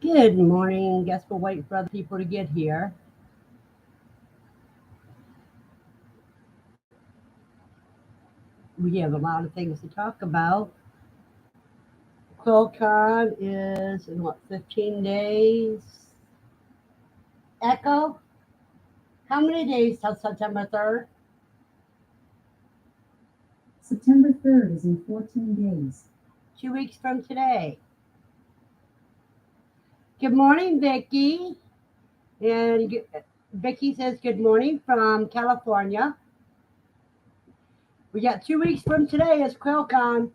Good morning. Guess we'll wait for other people to get here. We have a lot of things to talk about. QuailCon is in what, 15 days? Echo, how many days till September 3rd? September 3rd is in 14 days. 2 weeks from today. Good morning, Vicky. And Vicky says good morning from California. We got 2 weeks from today is QuailCon.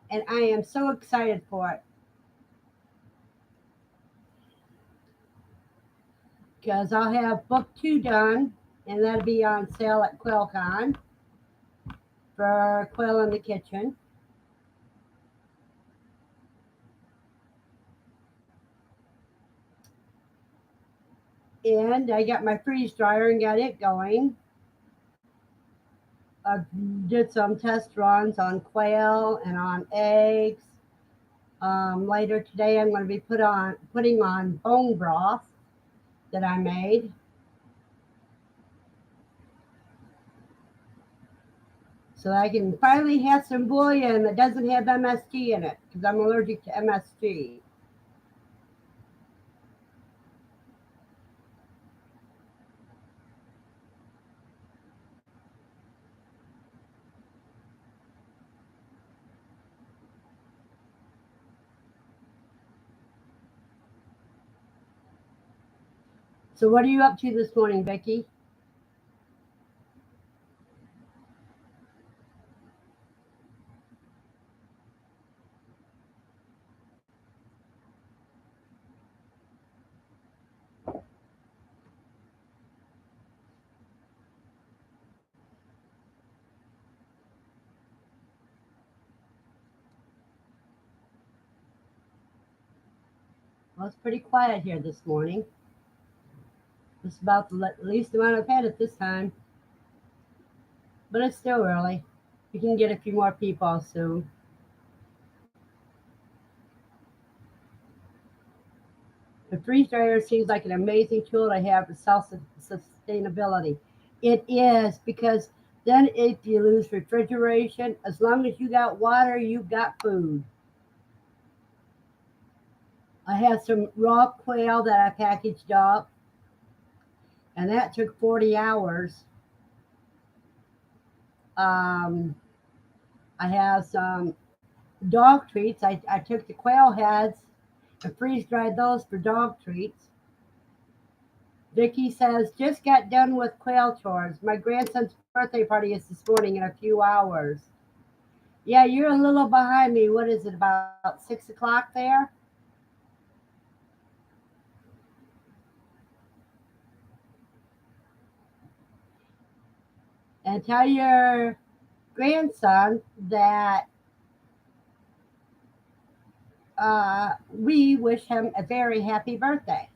And I am so excited for it. Because I'll have book 2 done, and that'll be on sale at QuailCon for Quail in the Kitchen. And I got my freeze dryer and got it going. I did some test runs on quail and on eggs. Later today, I'm going to be putting on bone broth that I made. So I can finally have some bouillon that doesn't have MSG in it because I'm allergic to MSG. So what are you up to this morning, Becky? Well, it's pretty quiet here this morning. It's about the least amount I've had at this time, but it's still early. We can get a few more people soon. The freeze dryer seems like an amazing tool to have for self sustainability. It is because then if you lose refrigeration, as long as you got water, you got food. I had some raw quail that I packaged up, and that took 40 hours. Um, I have some dog treats. I took the quail heads and freeze dried those for dog treats. Vicky says, just got done with quail chores. My grandson's birthday party is this morning in a few hours. Yeah, you're a little behind me. What is it, about 6 o'clock there? And tell your grandson that we wish him a very happy birthday.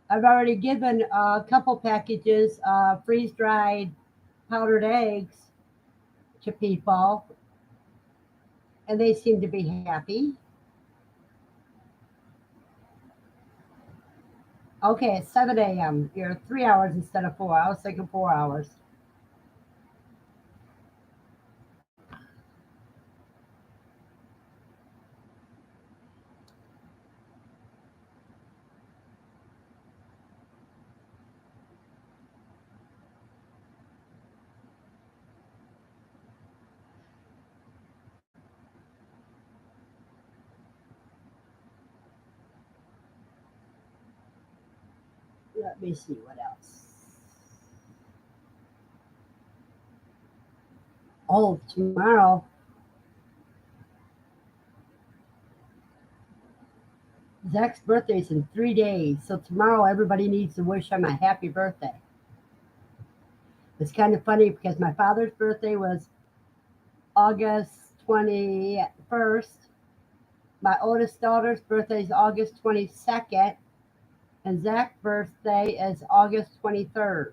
I've already given a couple packages of freeze dried powdered eggs to people, and they seem to be happy. Okay, it's 7 a.m. You're 3 hours instead of 4. I was thinking 4 hours. Let me see what else. Oh, tomorrow, Zach's birthday is in 3 days. So tomorrow, everybody needs to wish him a happy birthday. It's kind of funny because my father's birthday was August 21st, My oldest daughter's birthday is August 22nd, and Zach's birthday is August 23rd.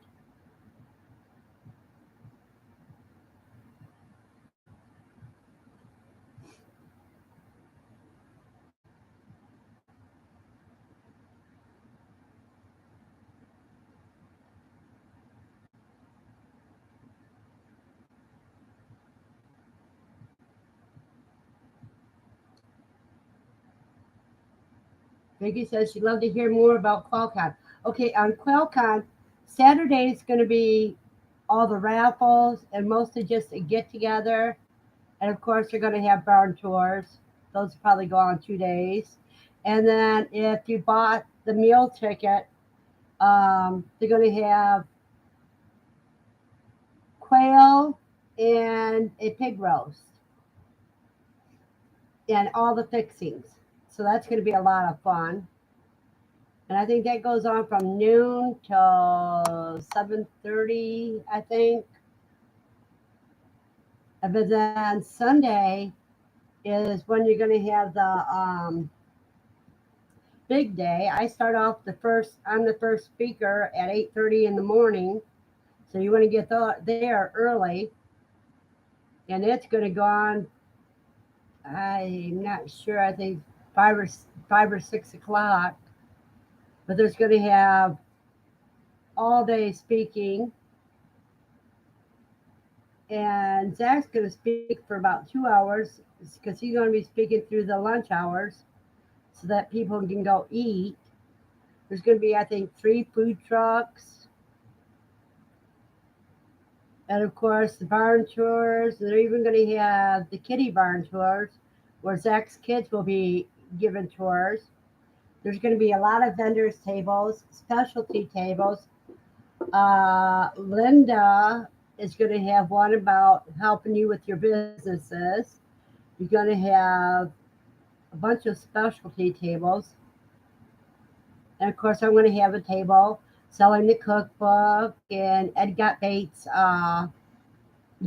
Vicky says she'd love to hear more about QuailCon. Okay, on QuailCon, Saturday is going to be all the raffles and mostly just a get together. And of course, you're going to have barn tours. Those will probably go on 2 days. And then if you bought the meal ticket, they're going to have quail and a pig roast and all the fixings. So that's going to be a lot of fun. And I think that goes on from noon till 7:30, I think. But then Sunday is when you're going to have the big day. I start off the first. I'm the first speaker at 8:30 in the morning, so you want to get there early, and it's going to go on. I'm not sure. I think 5 or 6 o'clock. But there's going to have all day speaking, and Zach's going to speak for about 2 hours because he's going to be speaking through the lunch hours so that people can go eat. There's going to be, I think, 3 food trucks. And of course, the barn tours. They're even going to have the kitty barn tours where Zach's kids will be given tours. There's going to be a lot of vendors' tables, specialty tables. Linda is going to have one about helping you with your businesses. You're going to have a bunch of specialty tables. And of course, I'm going to have a table selling the cookbook and Ed Got Bates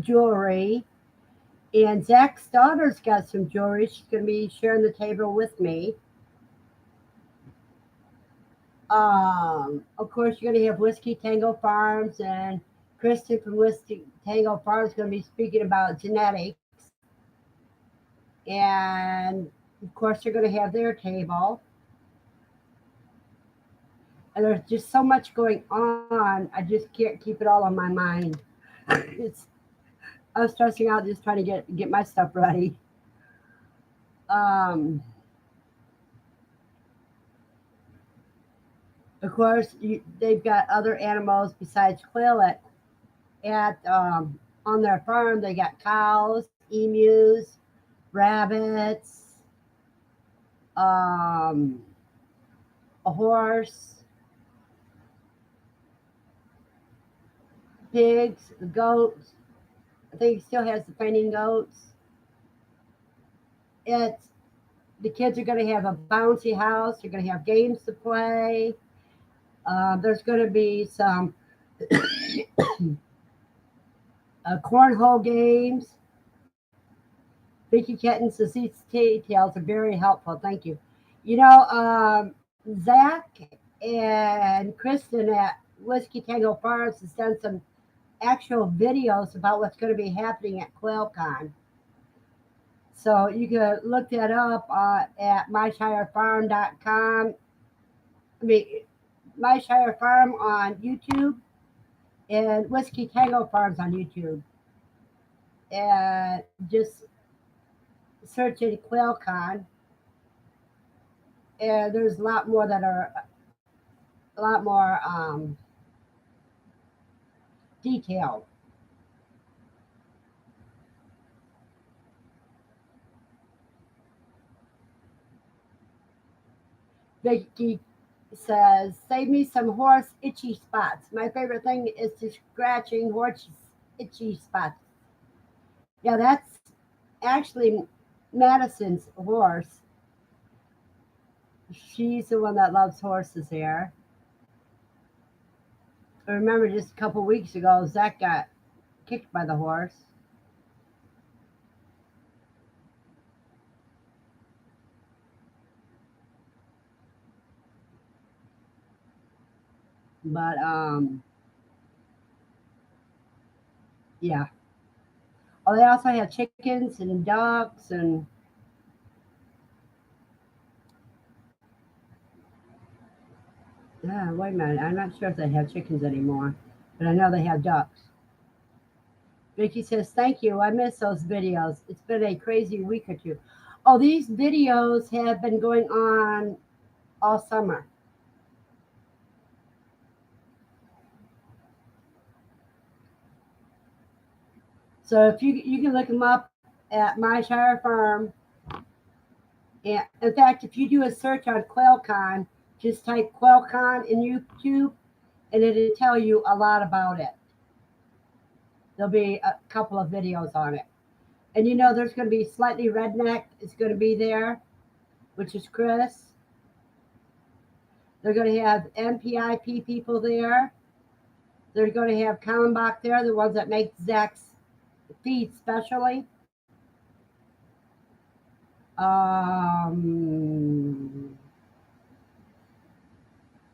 jewelry. And Zach's daughter's got some jewelry. She's going to be sharing the table with me. Of course, you're going to have Whiskey Tango Farms, and Kristen from Whiskey Tango Farms is going to be speaking about genetics. And of course, they're going to have their table. And there's just so much going on. I just can't keep it all on my mind. It's I'm stressing out just trying to get my stuff ready. Um, of course, they've got other animals besides quail at on their farm. They got cows, emus, rabbits, um, a horse, pigs, goats. I think he still has the fainting goats. It's the kids are going to have a bouncy house. They're going to have games to play. There's going to be some cornhole games. Vicky Kettins, the details are very helpful. Thank you. You know, Zach and Kristen at Whiskey Tango Farms has done some actual videos about what's going to be happening at QuailCon. So you can look that up at myshirefarm.com. I mean, My Shire Farm on YouTube and Whiskey Tango Farms on YouTube. And just search in QuailCon. And there's a lot more that are a lot more detailed. Vicky says, save me some horse itchy spots. My favorite thing is to scratching horse itchy spots. Yeah, that's actually Madison's horse. She's the one that loves horses there. I remember just a couple weeks ago, Zach got kicked by the horse. But yeah. Oh, they also have chickens and ducks and wait a minute. I'm not sure if they have chickens anymore, but I know they have ducks. Vicky says, "Thank you. I miss those videos. It's been a crazy week or two." Oh, these videos have been going on all summer. So if you can look them up at My Shire Farm. And in fact, if you do a search on QuailCon, just type QuailCon in YouTube, and it'll tell you a lot about it. There'll be a couple of videos on it. And there's going to be Slightly Redneck is going to be there, which is Chris. They're going to have MPIP people there. They're going to have Kallenbach there, the ones that make Zach's feed specially. I'm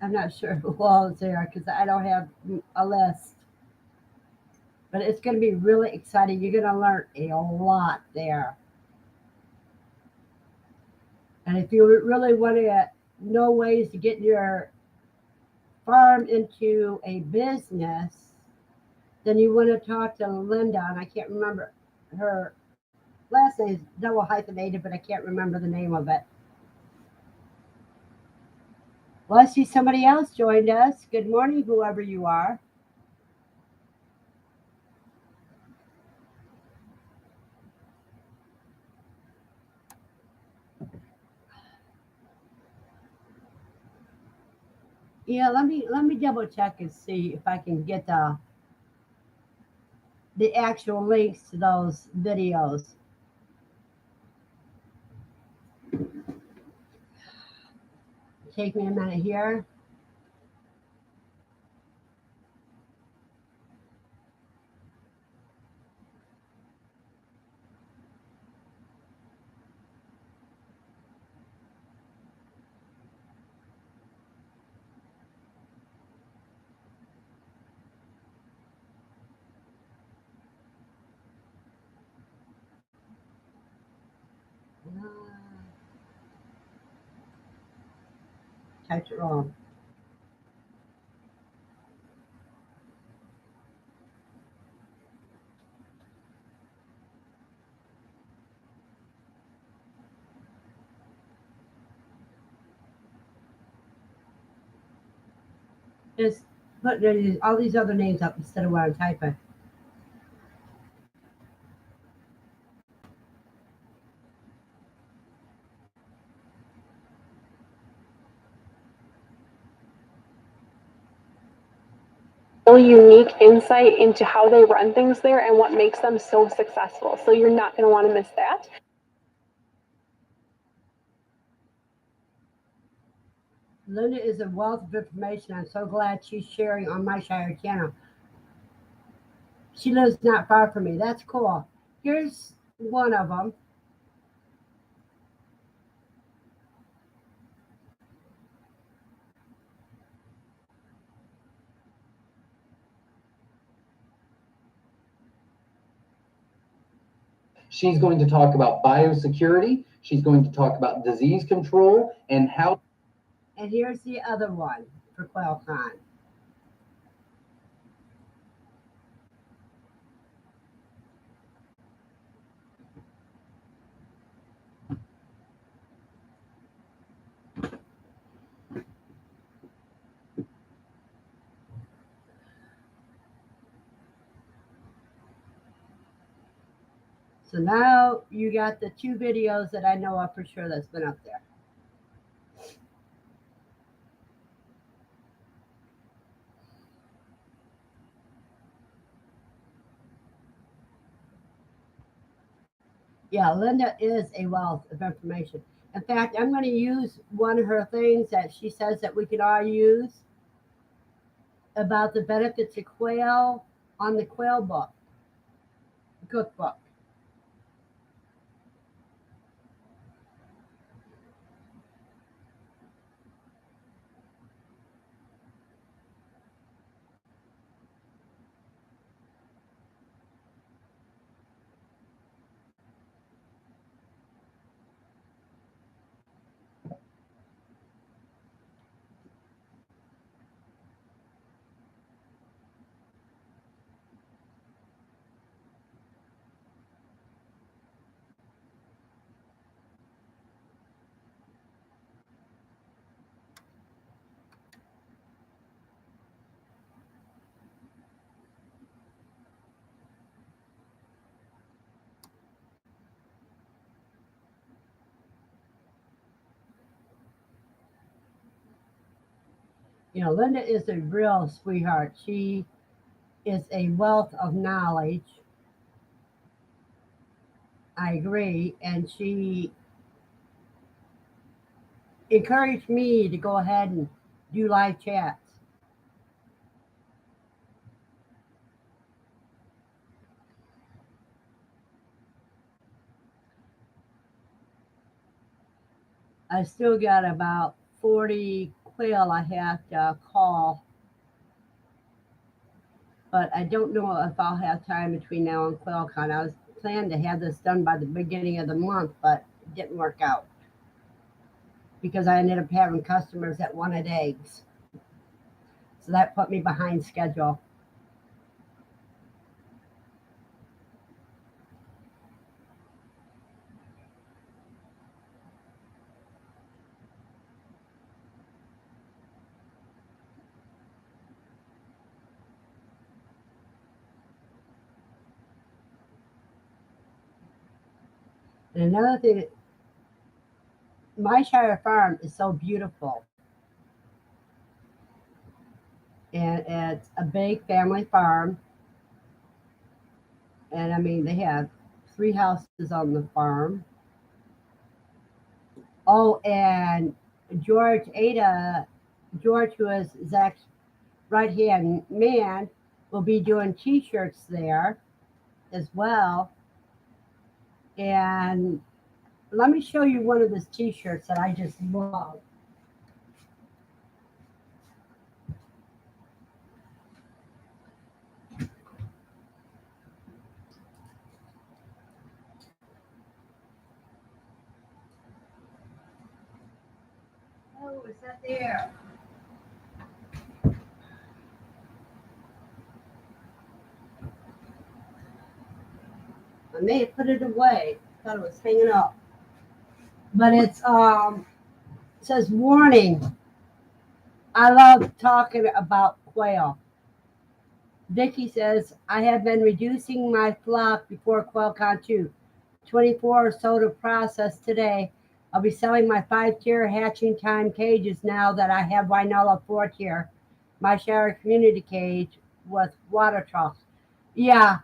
not sure who all is there because I don't have a list. But it's going to be really exciting. You're going to learn a lot there. And if you really want to know ways to get your farm into a business, then you want to talk to Linda. And I can't remember her last name is double hyphenated, but I can't remember the name of it. Well, I see somebody else joined us. Good morning, whoever you are. Yeah, let me double check and see if I can get the actual links to those videos. Take me a minute here. Typed it wrong. Just put all these other names up instead of what I'm typing. Really unique insight into how they run things there and what makes them so successful. So you're not going to want to miss that. Linda is a wealth of information. I'm so glad she's sharing on My Shire channel. She lives not far from me. That's cool. Here's one of them. She's going to talk about biosecurity. She's going to talk about disease control and how. And here's the other one for QuailCon. So now you got the two videos that I know of for sure that's been up there. Yeah, Linda is a wealth of information. In fact, I'm going to use one of her things that she says that we can all use about the benefits of quail on the quail book, cookbook. Linda is a real sweetheart. She is a wealth of knowledge. I agree. And she encouraged me to go ahead and do live chats. I still got about 40 quail I have to call, but I don't know if I'll have time between now and QuailCon. I was planning to have this done by the beginning of the month, but it didn't work out because I ended up having customers that wanted eggs. So that put me behind schedule. And another thing, my Shire farm is so beautiful. And it's a big family farm. And I mean, they have 3 houses on the farm. Oh, and George, who is Zach's right hand man, will be doing t shirts there as well. And let me show you one of his t shirts that I just love. Oh, is that there? I may have put it away. Thought it was hanging up. But it says warning. I love talking about quail. Vicky says I have been reducing my flock before QuailCon 2. 24 or so to process today. I'll be selling my 5-tier hatching time cages now that I have Winola 4-tier, my Shire community cage with water troughs. Yeah,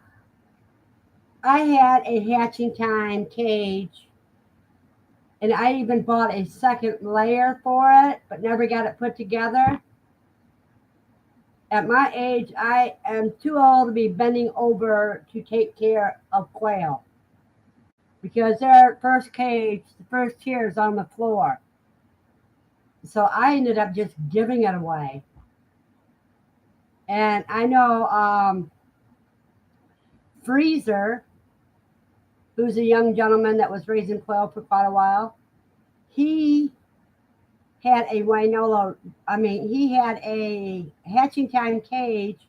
I had a hatching time cage, and I even bought a second layer for it, but never got it put together. At my age, I am too old to be bending over to take care of quail because their first cage, the first tier is on the floor. So I ended up just giving it away. And I know Freezer, who's a young gentleman that was raising quail for quite a while, he had a he had a hatching time cage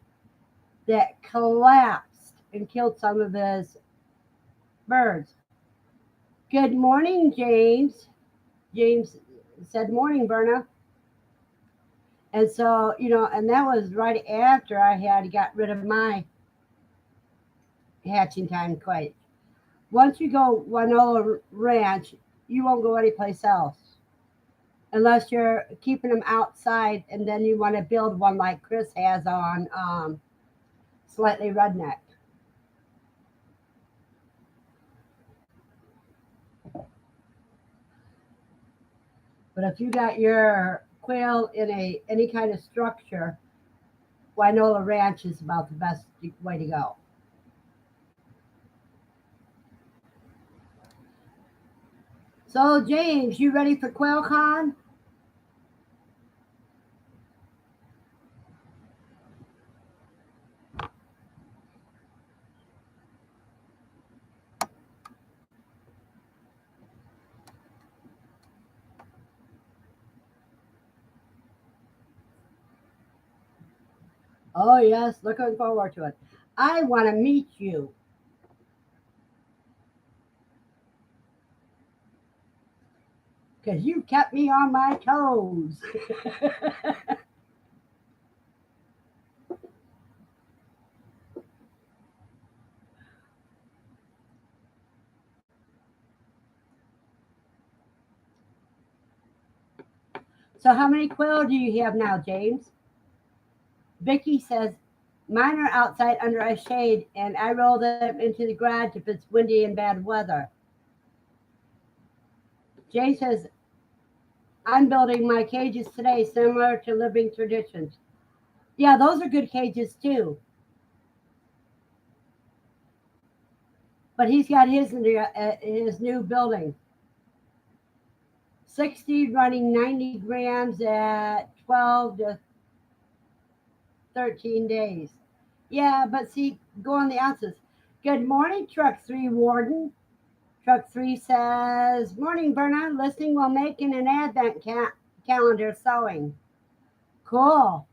that collapsed and killed some of his birds. Good morning, James. James said, morning, Verna. And so, and that was right after I had got rid of my hatching time cage. Once you go Winola Ranch, you won't go anyplace else unless you're keeping them outside, and then you want to build one like Chris has on Slightly Redneck. But if you got your quail in any kind of structure, Winola Ranch is about the best way to go. So, James, you ready for QuailCon? Oh, yes, looking forward to it. I want to meet you. Because you kept me on my toes. So how many quail do you have now, James? Vicky says, mine are outside under a shade, and I roll them into the garage if it's windy and bad weather. Jay says, I'm building my cages today, similar to Living Traditions. Yeah, those are good cages too. But he's got his in his new building. 60 running 90 grams at 12 to 13 days. Yeah, but see, go on the ounces. Good morning, Truck 3 Warden. Truck 3 says, morning, Verna. Listening while making an advent calendar sewing. Cool.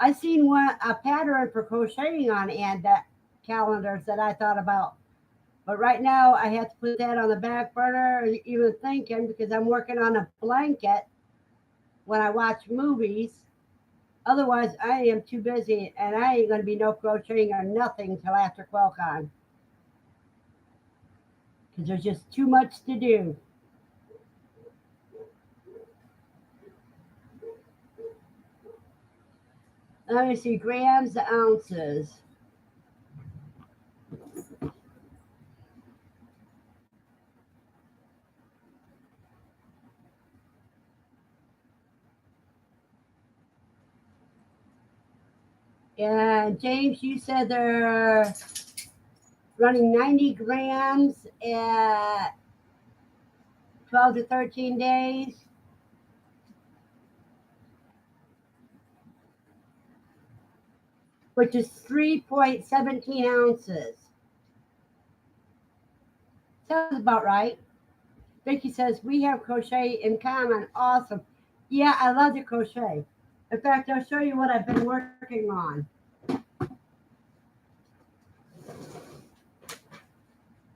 I seen a pattern for crocheting on advent calendars that I thought about. But right now, I have to put that on the back burner, even thinking, because I'm working on a blanket when I watch movies. Otherwise, I am too busy, and I ain't going to be no crocheting or nothing till after QuailCon. Because there's just too much to do. Let me see, grams to ounces. And James, you said they're running 90 grams at 12 to 13 days. Which is 3.17 ounces. Sounds about right. Vicky says, we have crochet in common. Awesome. Yeah, I love to crochet. In fact, I'll show you what I've been working on.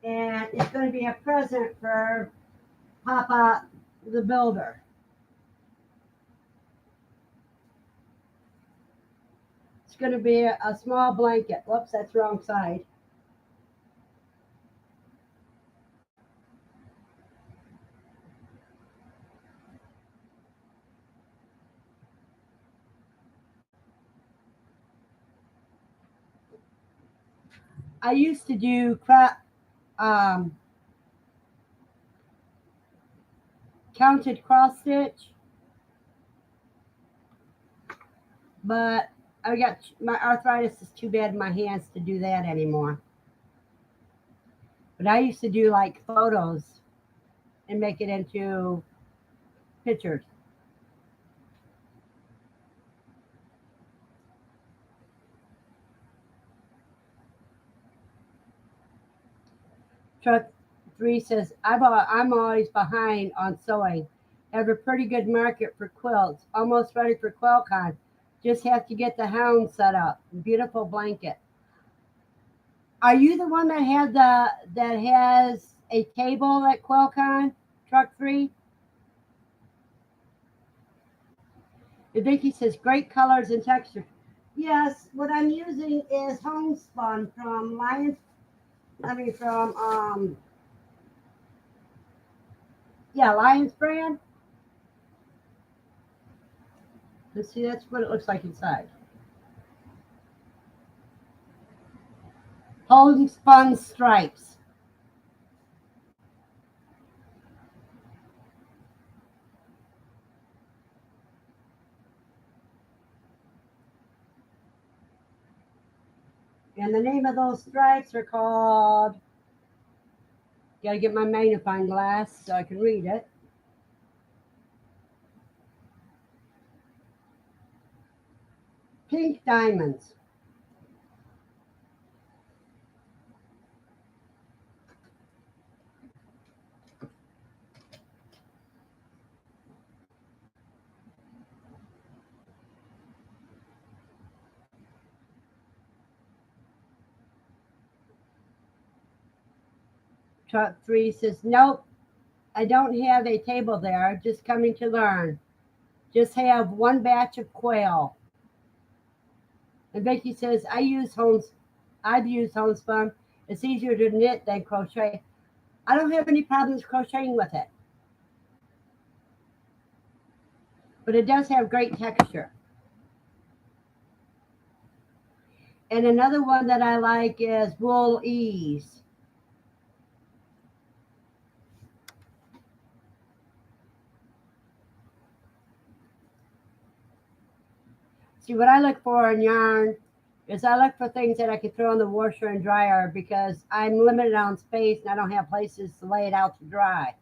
And it's going to be a present for Papa the Builder. It's going to be a small blanket. Whoops, that's the wrong side. I used to do counted cross stitch, but I got my arthritis is too bad in my hands to do that anymore. But I used to do like photos and make it into pictures. Truck 3 says, I'm always behind on sewing. Have a pretty good market for quilts. Almost ready for QuailCon. Just have to get the hound set up. Beautiful blanket. Are you the one that has a table at QuailCon, Truck 3? And Vicky says, great colors and texture. Yes, what I'm using is homespun from Lions brand. Let's see, that's what it looks like inside. Homespun stripes. And the name of those stripes are called, gotta get my magnifying glass so I can read it. Pink diamonds. Truck 3 says, nope, I don't have a table there, just coming to learn. Just have one batch of quail. And Becky says, I've used homespun. It's easier to knit than crochet. I don't have any problems crocheting with it. But it does have great texture. And another one that I like is Wool Ease. See, what I look for in yarn is I look for things that I can throw in the washer and dryer because I'm limited on space and I don't have places to lay it out to dry.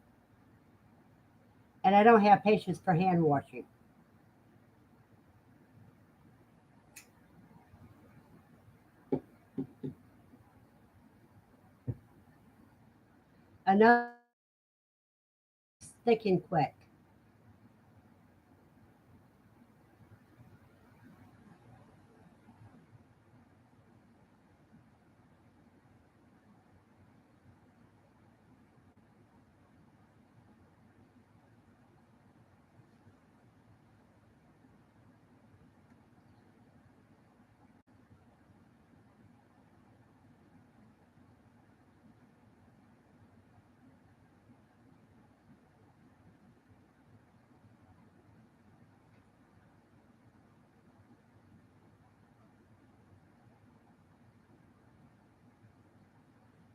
And I don't have patience for hand washing. Another thick and quick.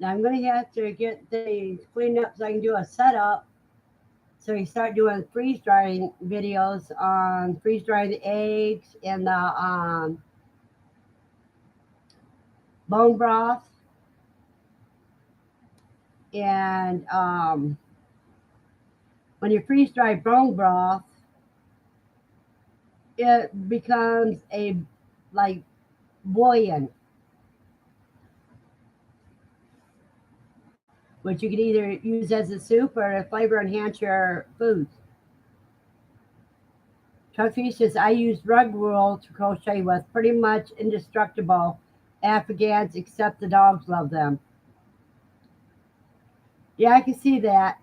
Now I'm going to have to get things cleaned up so I can do a setup. So you start doing freeze drying videos on freeze drying the eggs and the bone broth. And when you freeze dry bone broth, it becomes a like bouillon, which you can either use as a soup or to flavor enhance your foods. Chuck says, I use rug wool to crochet with, pretty much indestructible Afghans, except the dogs love them. Yeah, I can see that.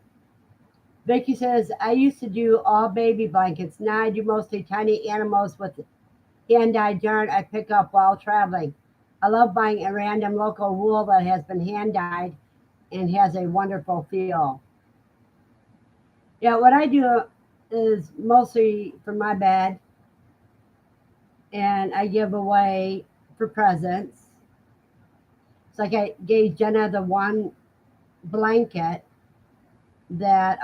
Vicky says, I used to do all baby blankets. Now I do mostly tiny animals with hand-dyed yarn I pick up while traveling. I love buying a random local wool that has been hand-dyed and has a wonderful feel. Yeah, what I do is mostly for my bed, and I give away for presents. It's like I gave Jenna the one blanket that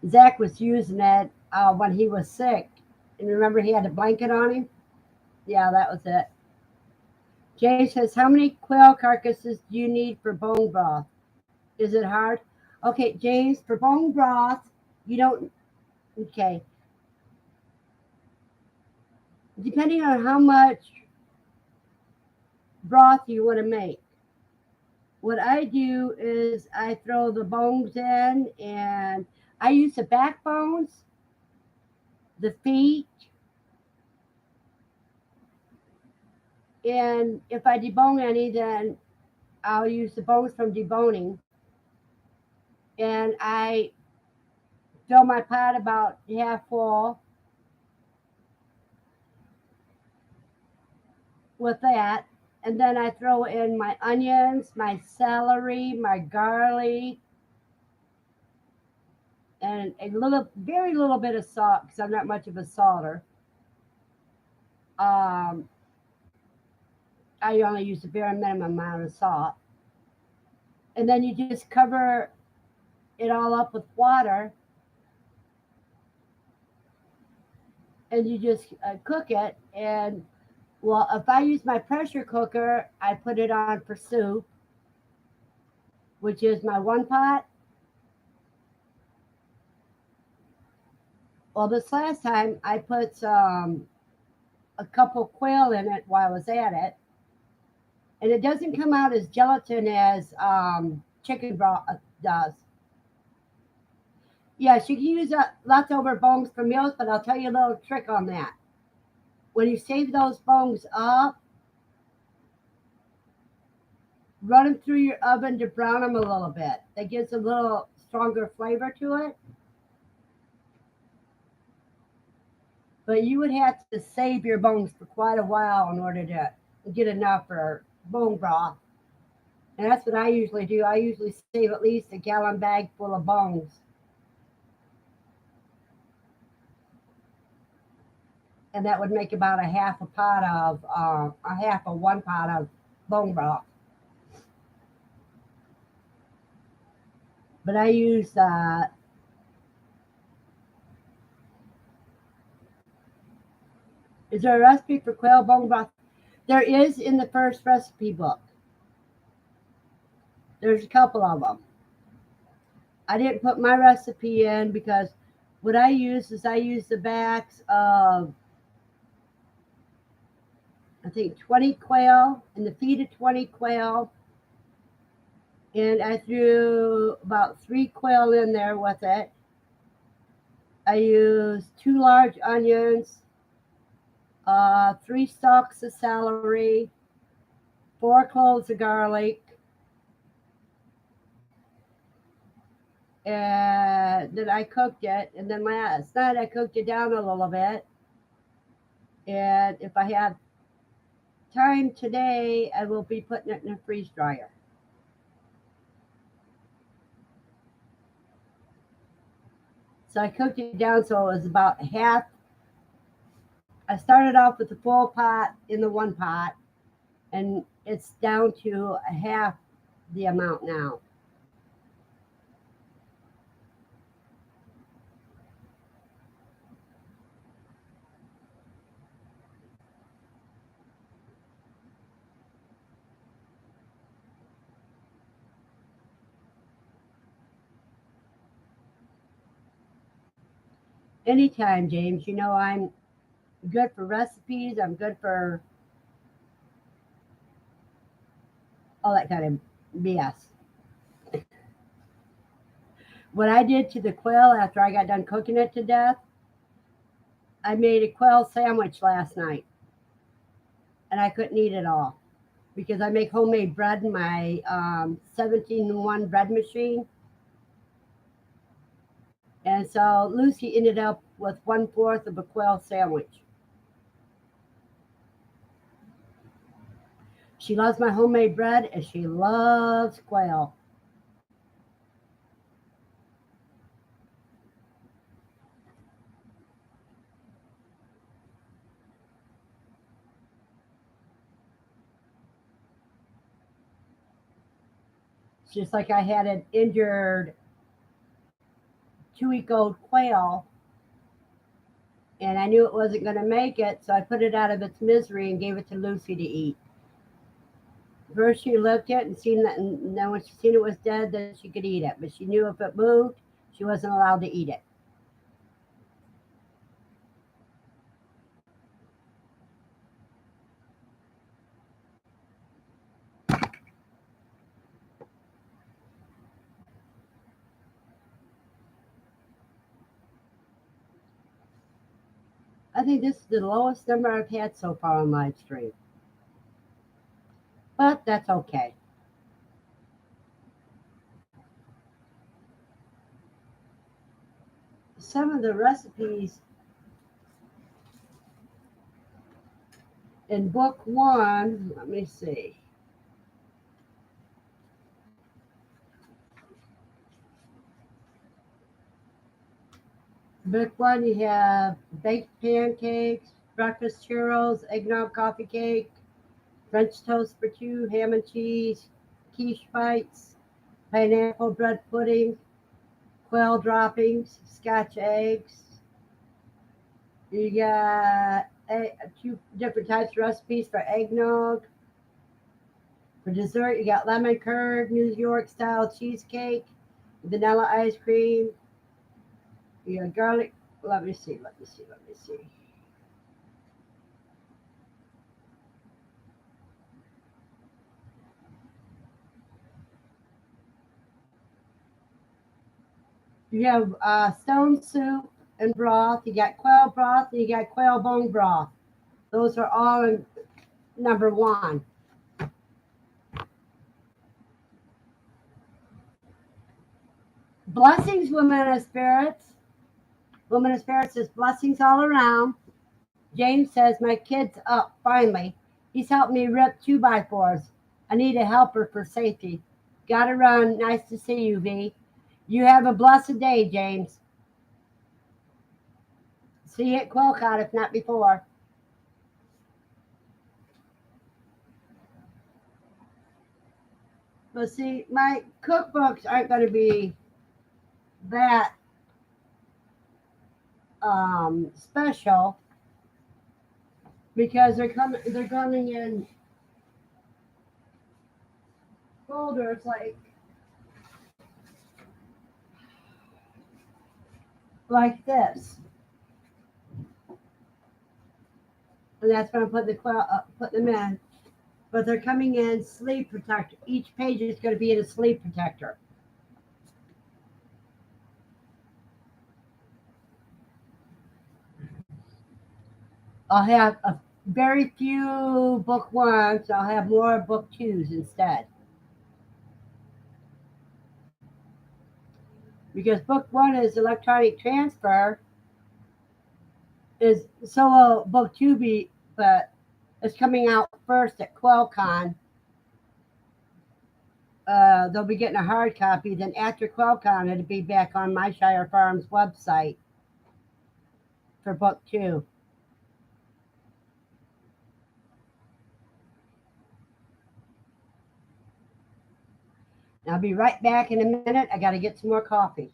Zach was using it when he was sick. And remember, he had a blanket on him? Yeah, that was it. Jay says, how many quail carcasses do you need for bone broth? Is it hard? Okay, James, for bone broth, you don't, okay. Depending on how much broth you want to make. What I do is I throw the bones in and I use the backbones, the feet, and if I debone any, then I'll use the bones from deboning. And I fill my pot about half full with that. And then I throw in my onions, my celery, my garlic, and a little, very little bit of salt because I'm not much of a salter. I only use a bare minimum amount of salt. And then you just cover it all up with water and you just cook it. And well, if I use my pressure cooker, I put it on for soup, which is my one pot. Well, this last time I put a couple quail in it while I was at it. And it doesn't come out as gelatin as chicken broth does. Yes, you can use leftover bones for meals, but I'll tell you a little trick on that. When you save those bones up, run them through your oven to brown them a little bit. That gives a little stronger flavor to it. But you would have to save your bones for quite a while in order to get enough for bone broth. And that's what I usually do. I usually save at least a gallon bag full of bones. and that would make about a half of 1 pot of bone broth. But I use is there a recipe for quail bone broth? There is in the first recipe book. There's a couple of them. I didn't put my recipe in because what I use is I use the backs of, I think, 20 quail and the feet of 20 quail. And I threw about 3 quail in there with it. I used 2 large onions, 3 stalks of celery, 4 cloves of garlic, and then I cooked it. And then last night I cooked it down a little bit. And if I have time today, I will be putting it in a freeze dryer. So I cooked it down so it was about half. I started off with the full pot in the 1 pot, and it's down to a half the amount now. Anytime, James. You know I'm good for recipes. I'm good for all that kind of BS. What I did to the quail after I got done cooking it to death, I made a quail sandwich last night, and I couldn't eat it all because I make homemade bread in my 17-in-1 bread machine. And so Lucy ended up with 1/4 of a quail sandwich. She loves my homemade bread and she loves quail. It's just like I had an injured 2-week-old quail, and I knew it wasn't going to make it, so I put it out of its misery and gave it to Lucy to eat. First, she looked at it and seen that, and then when she seen it was dead, then she could eat it. But she knew if it moved, she wasn't allowed to eat it. I think this is the lowest number I've had so far on live stream. But that's okay. Some of the recipes in book 1, let me see. Book 1, you have baked pancakes, breakfast churros, eggnog coffee cake, French toast for 2, ham and cheese, quiche bites, pineapple bread pudding, quail droppings, Scotch eggs. You got 2 different types of recipes for eggnog. For dessert, you got lemon curd, New York style cheesecake, vanilla ice cream. You got garlic. Let me see. You have stone soup and broth. You got quail broth and you got quail bone broth. Those are all in number 1. Blessings, women of spirits. Woman of spirits says blessings all around. James says my kid's up finally. He's helped me rip 2x4s. I need a helper for safety. Gotta run. Nice to see you, V. You have a blessed day, James. See you at QuailCon, if not before. Well, see, my cookbooks aren't going to be that special because they're coming in folders like this, and that's when I put them in. But they're coming in sleeve protector. Each page is going to be in a sleeve protector. I'll have a very few book ones. I'll have more book twos instead. Because book one is electronic transfer, is so will book two be, but it's coming out first at QuailCon. They'll be getting a hard copy. Then after QuailCon, it'll be back on my Shire Farms website for book two. I'll be right back in a minute. I got to get some more coffee.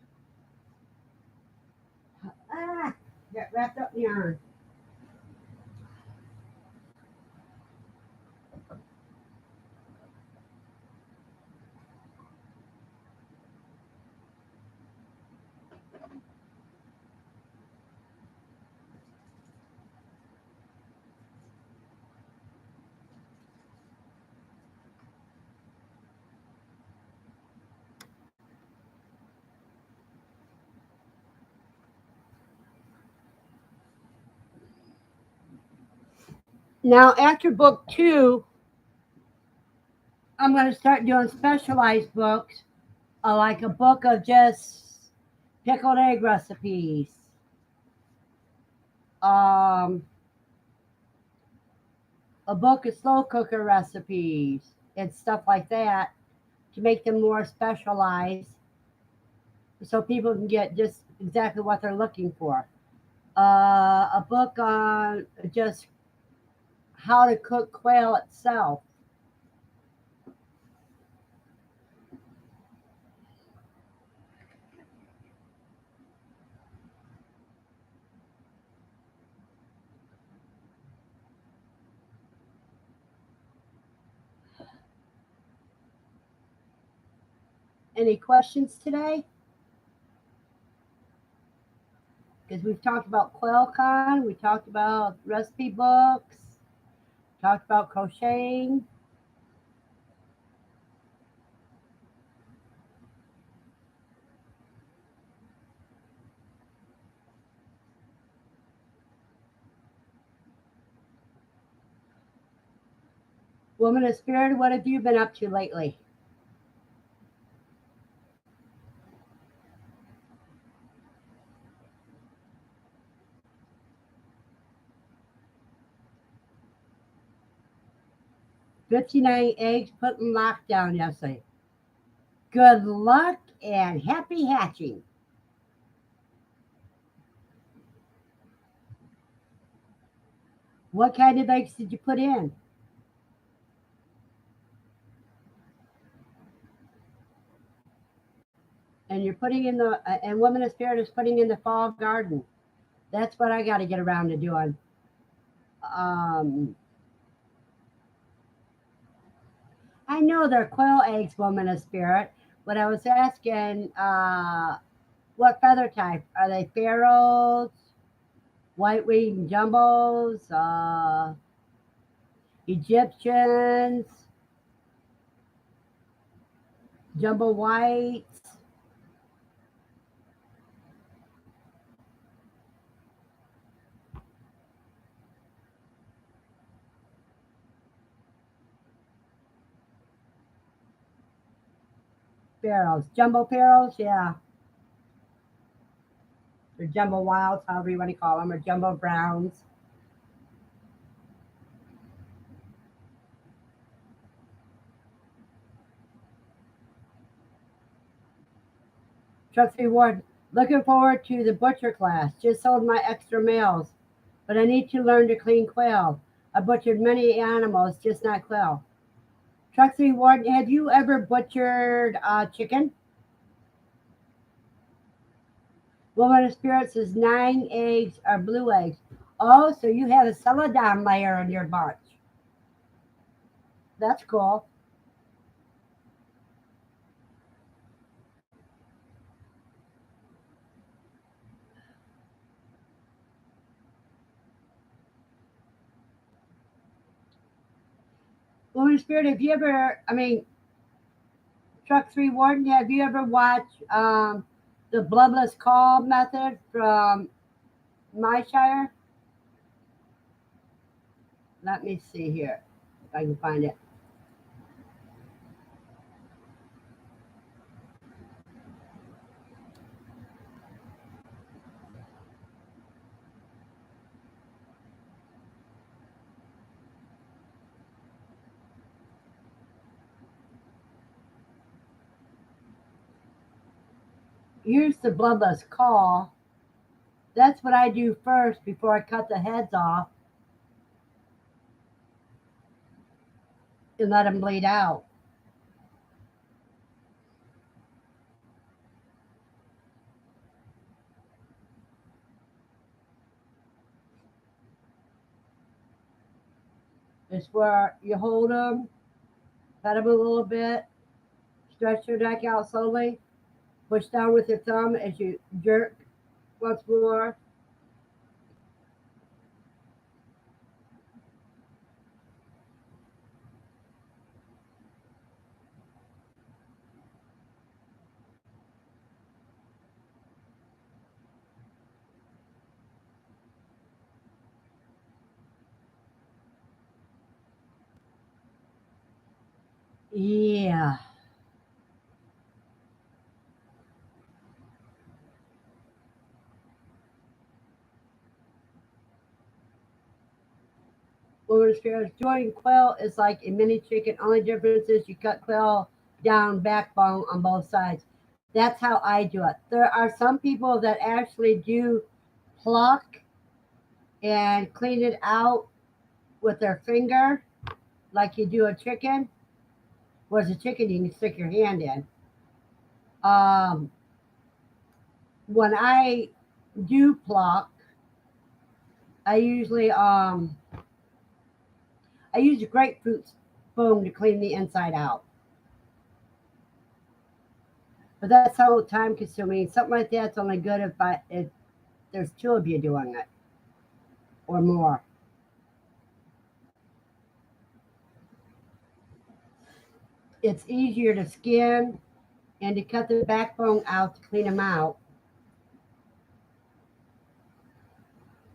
Got wrapped up in yarn. Now, after book two, I'm going to start doing specialized books, like a book of just pickled egg recipes, a book of slow cooker recipes, and stuff like that to make them more specialized so people can get just exactly what they're looking for. A book on just how to cook quail itself. Any questions today? Because we've talked about QuailCon, we talked about recipe books, talked about crocheting. Woman of Spirit, what have you been up to lately? "59 eggs put in lockdown yesterday. Good luck and happy hatching." What kind of eggs did you put in? And you're putting in and Woman of Spirit is putting in the fall garden. That's what I got to get around to doing. I know they're quail eggs, Woman of Spirit, but I was asking, what feather type? Are they Pharaohs, white wing jumbos, Egyptians, jumbo whites? Pharaohs, jumbo pharaohs, yeah. Or jumbo wilds, however you want to call them, or jumbo browns. Truck's Reward, Looking forward to the butcher class. Just sold my extra males, but I need to learn to clean quail. I butchered many animals, just not quail. Truxie Warden, have you ever butchered chicken? Woman of Spirit says 9 eggs are blue eggs. Oh, so you have a celadon layer in your bunch. That's cool. Woman of Spirit, have you ever, Truck 3 Warden, have you ever watched the bloodless call method from my shire? Let me see here if I can find it. Here's the bloodless call. That's what I do first before I cut the heads off and let them bleed out. It's where you hold them, pet them a little bit, stretch your neck out slowly, push down with your thumb as you jerk once more. Yeah. Woman's Spirit, joining quail is like a mini chicken. Only difference is you cut quail down backbone on both sides. That's how I do it. There are some people that actually do pluck and clean it out with their finger, like you do a chicken. Whereas a chicken, you can stick your hand in. Um, when I do pluck, I usually I use a grapefruit spoon to clean the inside out. But that's so time consuming. Something like that's only good if there's two of you doing it or more. It's easier to skin and to cut the backbone out to clean them out.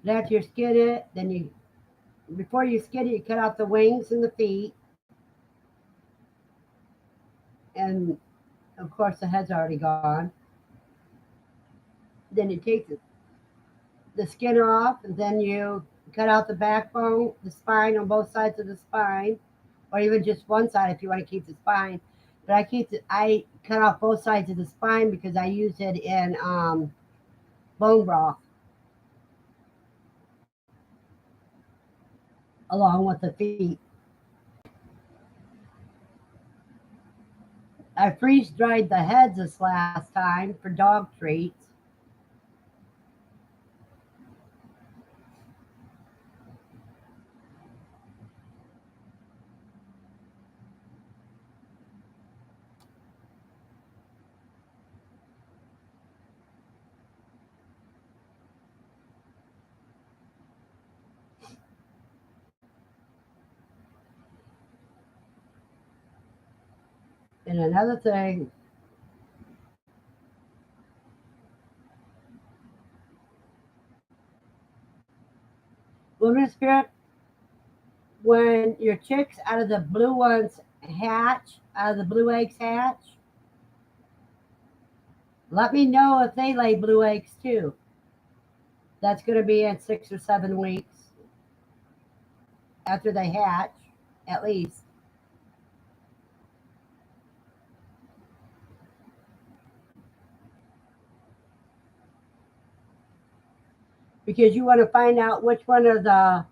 But after you skin it, then you before you skin it, you cut out the wings and the feet, and of course the head's already gone. Then you take the skin off, and then you cut out the backbone, the spine on both sides of the spine, or even just one side if you want to keep the spine. But I cut off both sides of the spine because I use it in bone broth along with the feet. I freeze dried the heads this last time for dog treats. And another thing, Woman Spirit, when your chicks out of the blue ones hatch, out of the blue eggs hatch, let me know if they lay blue eggs too. That's going to be in 6 or 7 weeks after they hatch, at least. because you want to find out which one are the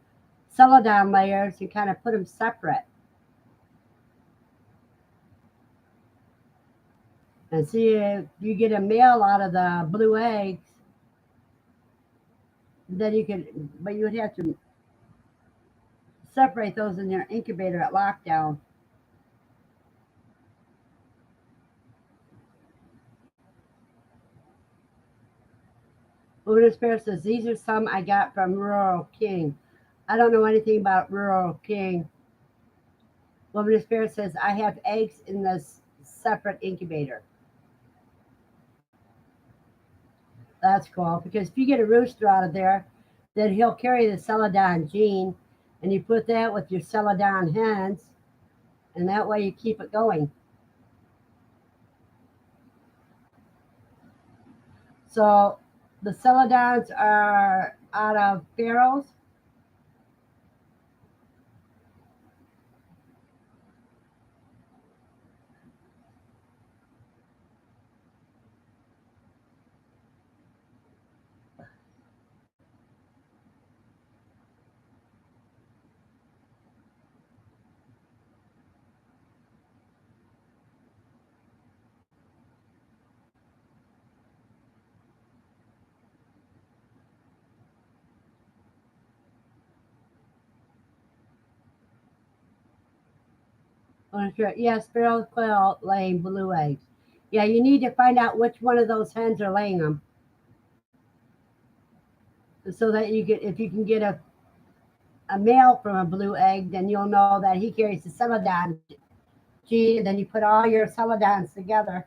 celadon layers and kind of put them separate. And see if you get a male out of the blue eggs, then you can, but you would have to separate those in your incubator at lockdown. Lunar Spirit says, these are some I got from Rural King. I don't know anything about Rural King. Lunar Spirit says, I have eggs in this separate incubator. That's cool, because if you get a rooster out of there, then he'll carry the celadon gene, and you put that with your celadon hens, and that way you keep it going. So the celadons are out of barrels. Yes, barrel quail laying blue eggs. Yeah, you need to find out which one of those hens are laying them, so that you get, if you can get a male from a blue egg, then you'll know that he carries the celadon gene, and then you put all your celadons together.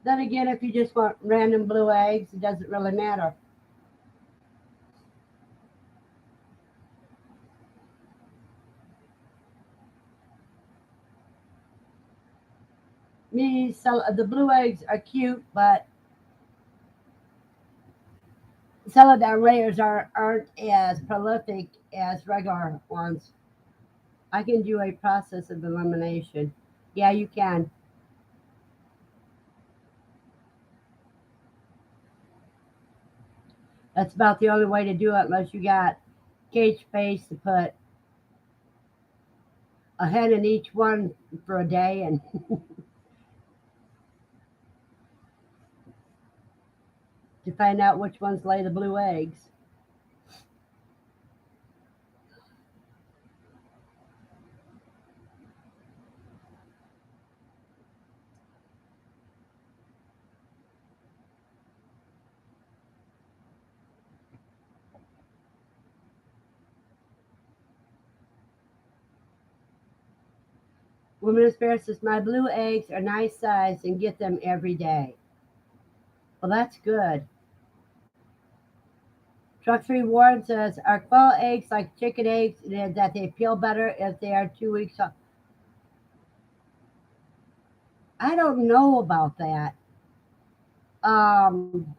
Then again, if you just want random blue eggs, it doesn't really matter. The blue eggs are cute, but celadon layers aren't as prolific as regular ones. I can do a process of elimination. Yeah, you can. That's about the only way to do it, unless you got cage space to put a hen in each one for a day, and to find out which ones lay the blue eggs. Woman of Spirit says, my blue eggs are nice size and get them every day. Well, that's good. Truck 3 Warren says, are quail eggs like chicken eggs that they peel better if they are 2 weeks old? I don't know about that. Um,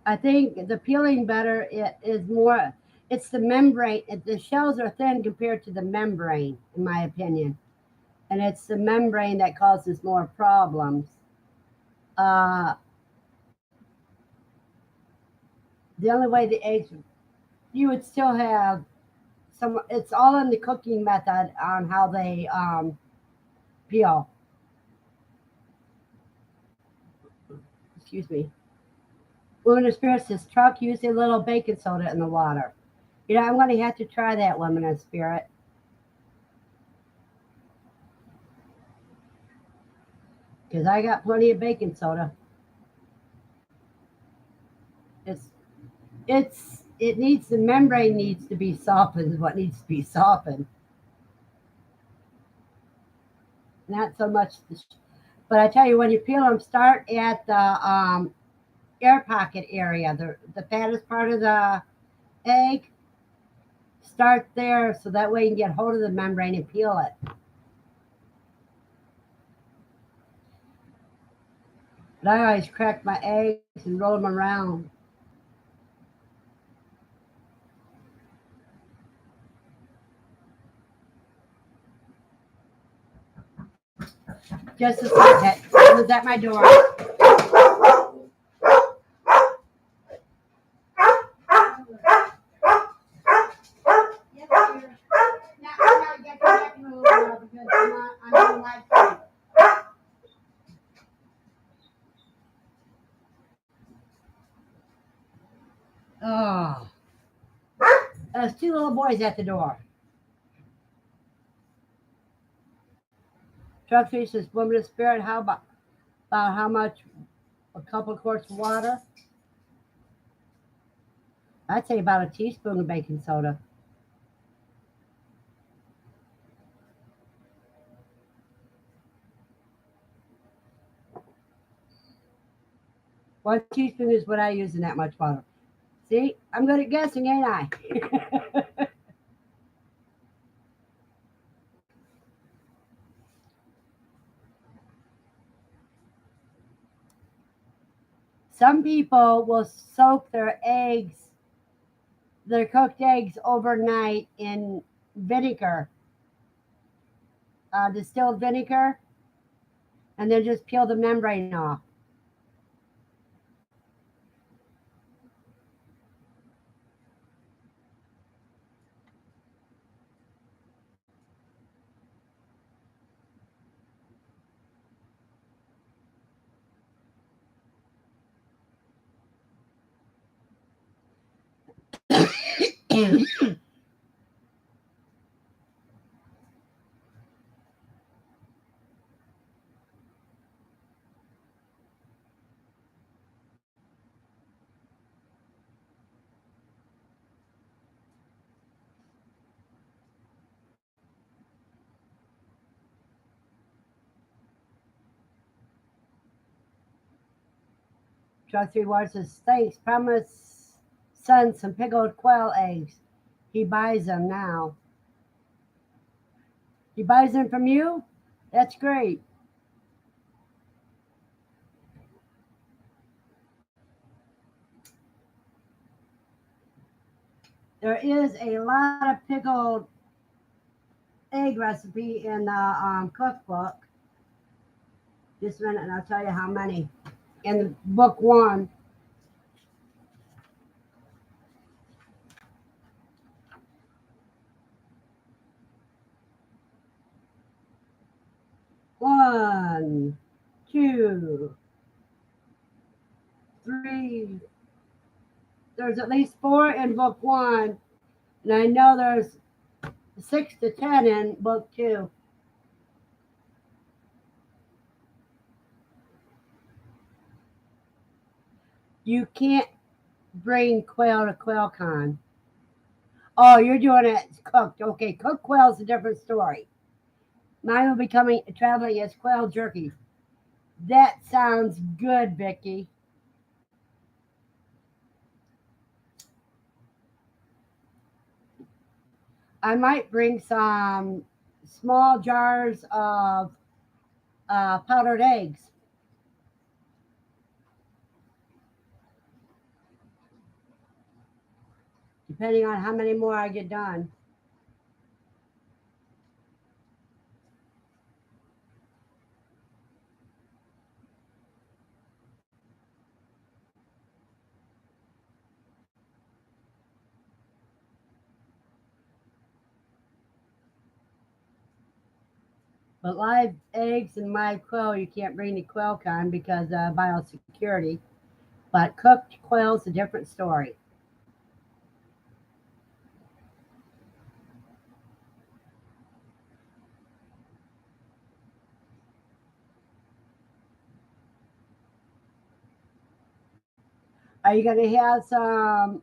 I think the peeling better is more, it's the membrane. The shells are thin compared to the membrane, in my opinion. And it's the membrane that causes more problems. Uh, the only way the eggs, you would still have some, it's all in the cooking method on how they peel. Excuse me. Woman of Spirit says, Truck, use a little baking soda in the water. You know, I'm going to have to try that, Woman of Spirit. Because I got plenty of baking soda. It needs, the membrane needs to be softened, is what needs to be softened. Not so much, but I tell you, when you peel them, start at the air pocket area, the fattest part of the egg. Start there, so that way you can get hold of the membrane and peel it. But I always crack my eggs and roll them around. Just a second. Who's at my door? Oh, there's two little boys at the door. Truck Street says, "Woman of Spirit, how about how much? A couple of quarts of water? I'd say about a teaspoon of baking soda." One teaspoon is what I use in that much water. See, I'm good at guessing, ain't I? Some people will soak their cooked eggs overnight in vinegar, distilled vinegar, and then just peel the membrane off. Truck 3 Water says, "Thanks, promise son some pickled quail eggs. He buys them now." He buys them from you? That's great. There is a lot of pickled egg recipe in the cookbook. Just a minute, and I'll tell you how many. In book 1, one, two, three. There's at least 4 in book 1, and I know there's 6 to 10 in book 2. You can't bring quail to QuailCon. Oh, you're doing it cooked. Okay, cooked quail is a different story. Mine will be traveling as quail jerky. That sounds good, Vicky. I might bring some small jars of powdered eggs. Depending on how many more I get done. But live eggs and live quail you can't bring to QuailCon because of biosecurity. But cooked quail is a different story. Are you going to have some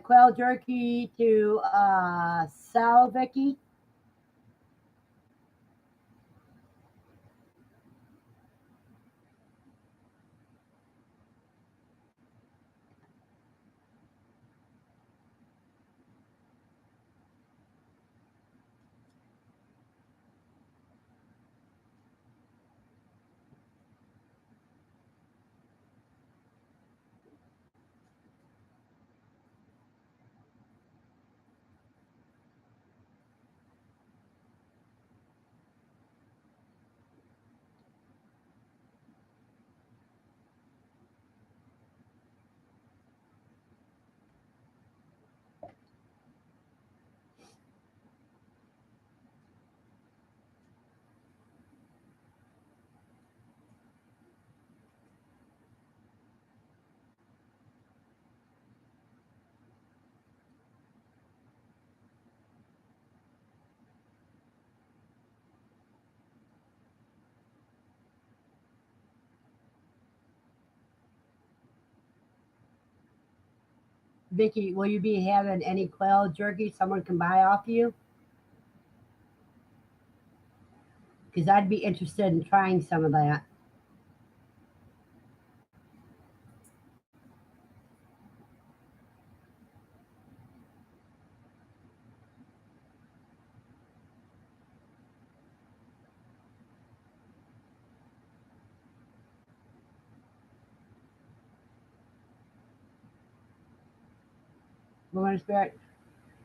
quail jerky to sell, Vicky? Vicky, will you be having any quail jerky someone can buy off you? Because I'd be interested in trying some of that. Woman of Spirit,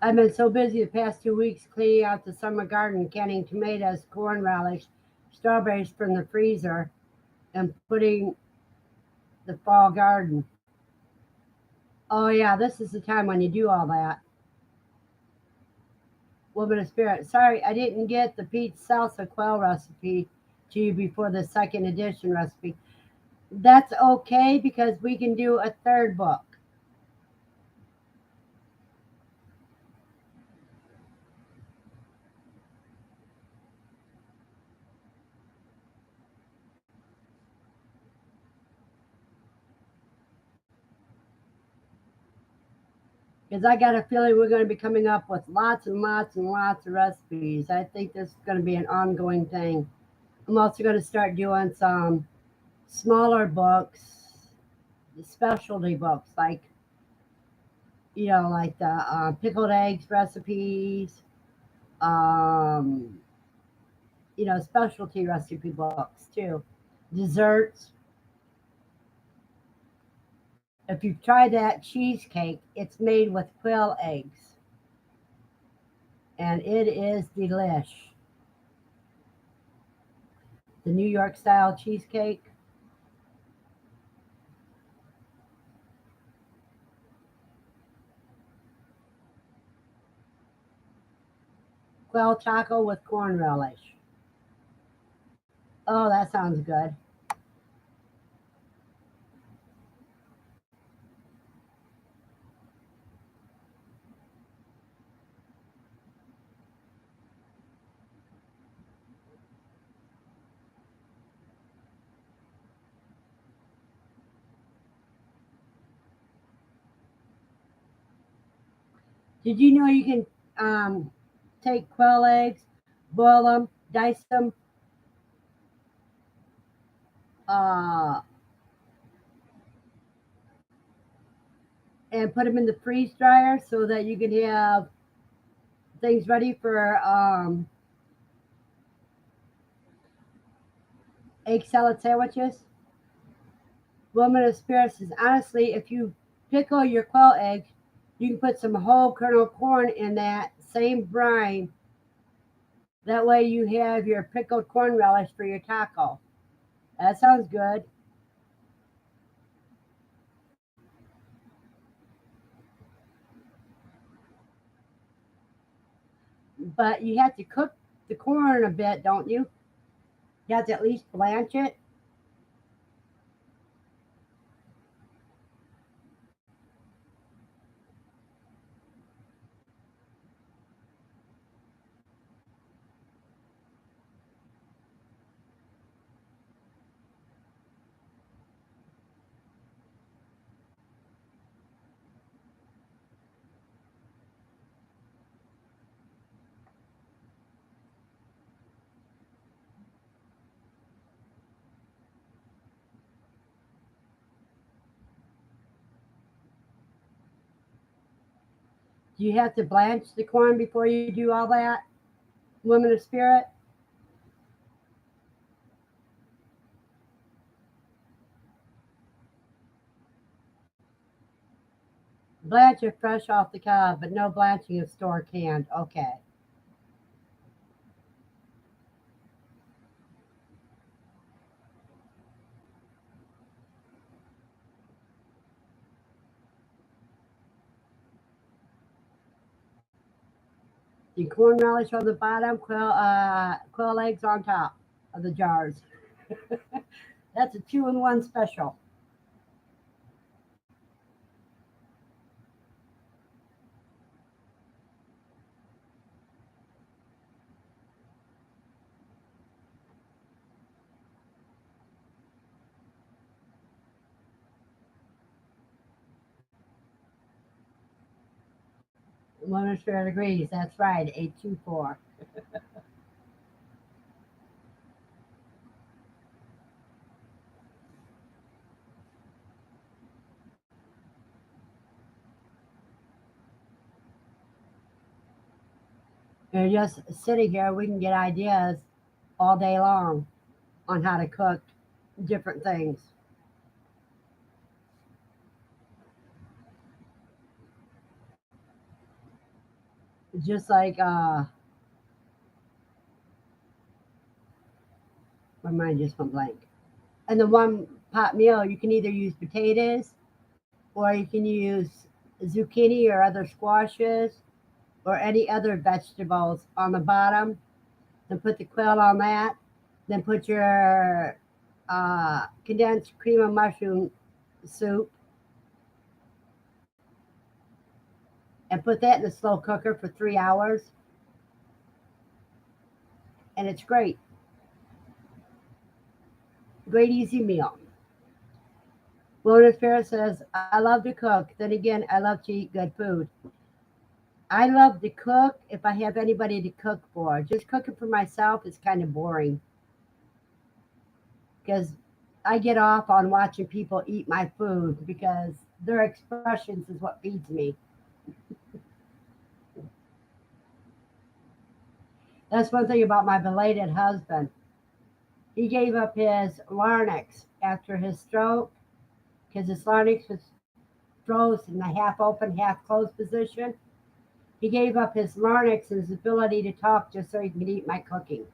I've been so busy the past 2 weeks cleaning out the summer garden, canning tomatoes, corn relish, strawberries from the freezer, and putting the fall garden. Oh yeah, this is the time when you do all that. Woman of Spirit, sorry I didn't get the peach salsa quail recipe to you before the second edition recipe. That's okay because we can do a third book. Because I got a feeling we're going to be coming up with lots and lots and lots of recipes. I think this is going to be an ongoing thing. I'm also going to start doing some smaller books, specialty books, like, like the pickled eggs recipes, um, specialty recipe books too. Desserts. If you've tried that cheesecake, it's made with quail eggs, and it is delish. The New York style cheesecake. Quail taco with corn relish. Oh, that sounds good. Did you know you can take quail eggs, boil them, dice them, uh, and put them in the freeze dryer so that you can have things ready for egg salad sandwiches? Woman of Spirit says, honestly, if you pickle your quail eggs, you can put some whole kernel corn in that same brine. That way you have your pickled corn relish for your taco. That sounds good. But you have to cook the corn a bit, don't you? You have to at least blanch it. Do you have to blanch the corn before you do all that, Woman of Spirit? Blanch it fresh off the cob, but no blanching of store canned. Okay. The corn relish on the bottom, quail eggs on top of the jars. That's a 2-in-1 special. Women's Spirit agrees. That's right. 824. You're just sitting here. We can get ideas all day long on how to cook different things. Just like my mind just went blank. And the one pot meal, you can either use potatoes or you can use zucchini or other squashes or any other vegetables on the bottom. Then put the quail on that. Then put your condensed cream of mushroom soup and put that in the slow cooker for 3 hours. And it's great. Great, easy meal. Wilderness Spirit says, I love to cook. Then again, I love to eat good food. I love to cook if I have anybody to cook for. Just cooking for myself is kind of boring because I get off on watching people eat my food because their expressions is what feeds me. That's one thing about my belated husband. He gave up his larynx after his stroke because his larynx was froze in the half open, half closed position. He gave up his larynx and his ability to talk just so he could eat my cooking.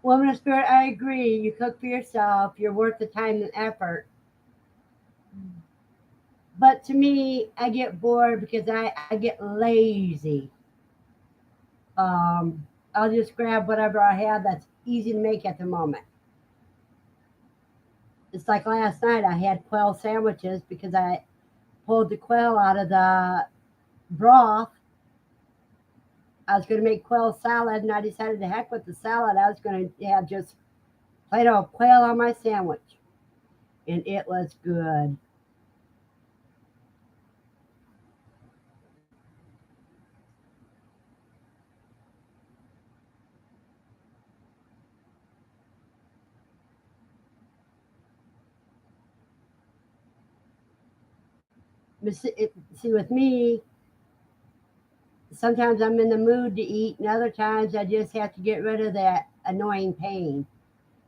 Woman of Spirit, I agree. You cook for yourself. You're worth the time and effort. But to me, I get bored because I get lazy. I'll just grab whatever I have that's easy to make at the moment. It's like last night, I had quail sandwiches because I pulled the quail out of the broth. I was going to make quail salad, and I decided to heck with the salad. I was going to have just plain old quail on my sandwich, and it was good. But see, with me, sometimes I'm in the mood to eat, and other times I just have to get rid of that annoying pain.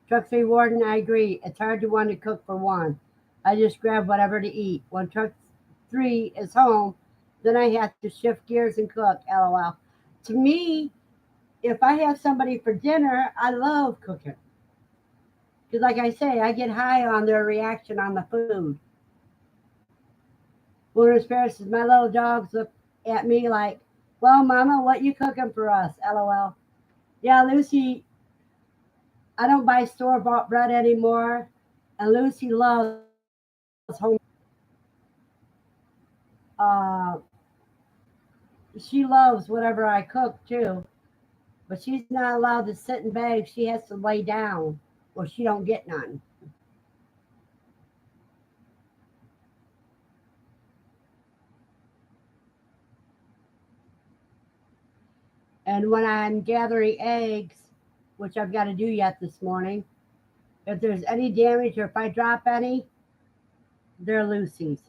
Truck 3 Warden, I agree. It's hard to want to cook for one. I just grab whatever to eat. When Truck 3 is home, then I have to shift gears and cook. LOL. To me, if I have somebody for dinner, I love cooking. Because, like I say, I get high on their reaction on the food. Wilderness Paris says, my little dogs look at me like, well, Mama, what you cooking for us? LOL. Yeah, Lucy, I don't buy store-bought bread anymore. And Lucy loves home. Uh, she loves whatever I cook, too. But she's not allowed to sit in bed. She has to lay down or she don't get none. And when I'm gathering eggs, which I've got to do yet this morning, if there's any damage or if I drop any, they're Lucy's.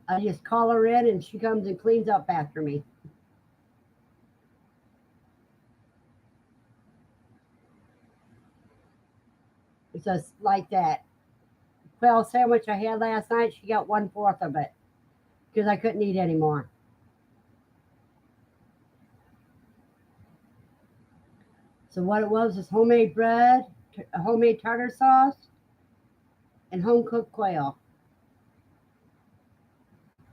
I just call her in and she comes and cleans up after me. It's just like that quail sandwich I had last night. She got 1/4 of it because I couldn't eat anymore. So what it was is homemade bread, homemade tartar sauce, and home cooked quail.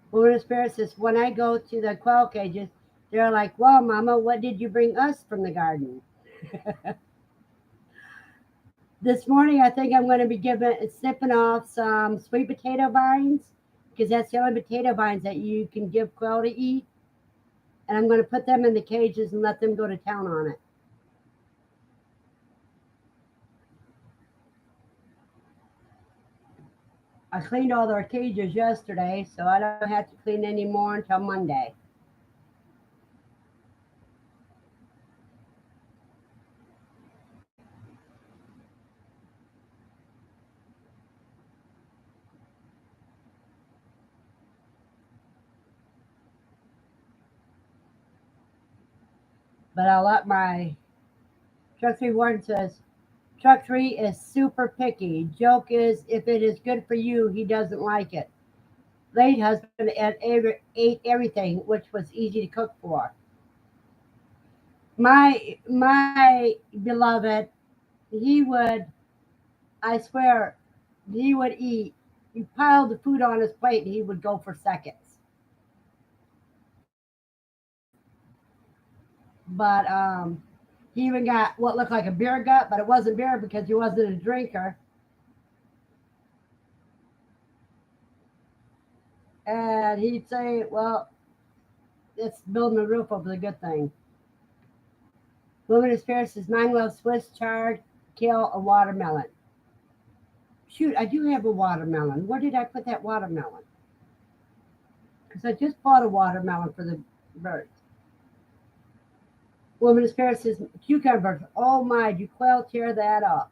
Woman of Spirit says, when I go to the quail cages, they're like, well, Mama, what did you bring us from the garden? This morning, I think I'm going to be snipping off some sweet potato vines because that's the only potato vines that you can give quail to eat. and I'm going to put them in the cages and let them go to town on it. I cleaned all their cages yesterday, so I don't have to clean any more until Monday. But I'll let my truck 3 warden says, truck 3 is super picky. Joke is, if it is good for you, he doesn't like it. Late husband ate everything, which was easy to cook for. My beloved, he would, I swear, he would eat. You piled the food on his plate and he would go for seconds. But he even got what looked like a beer gut, but it wasn't beer because he wasn't a drinker. And he'd say, well, it's building a roof over the good thing. Luminous Spirit says, mine loves Swiss chard, kale, a watermelon. Shoot, I do have a watermelon. Where did I put that watermelon? Because I just bought a watermelon for the birds. Luminous Spirit says, cucumbers. Oh my, do Quail tear that up?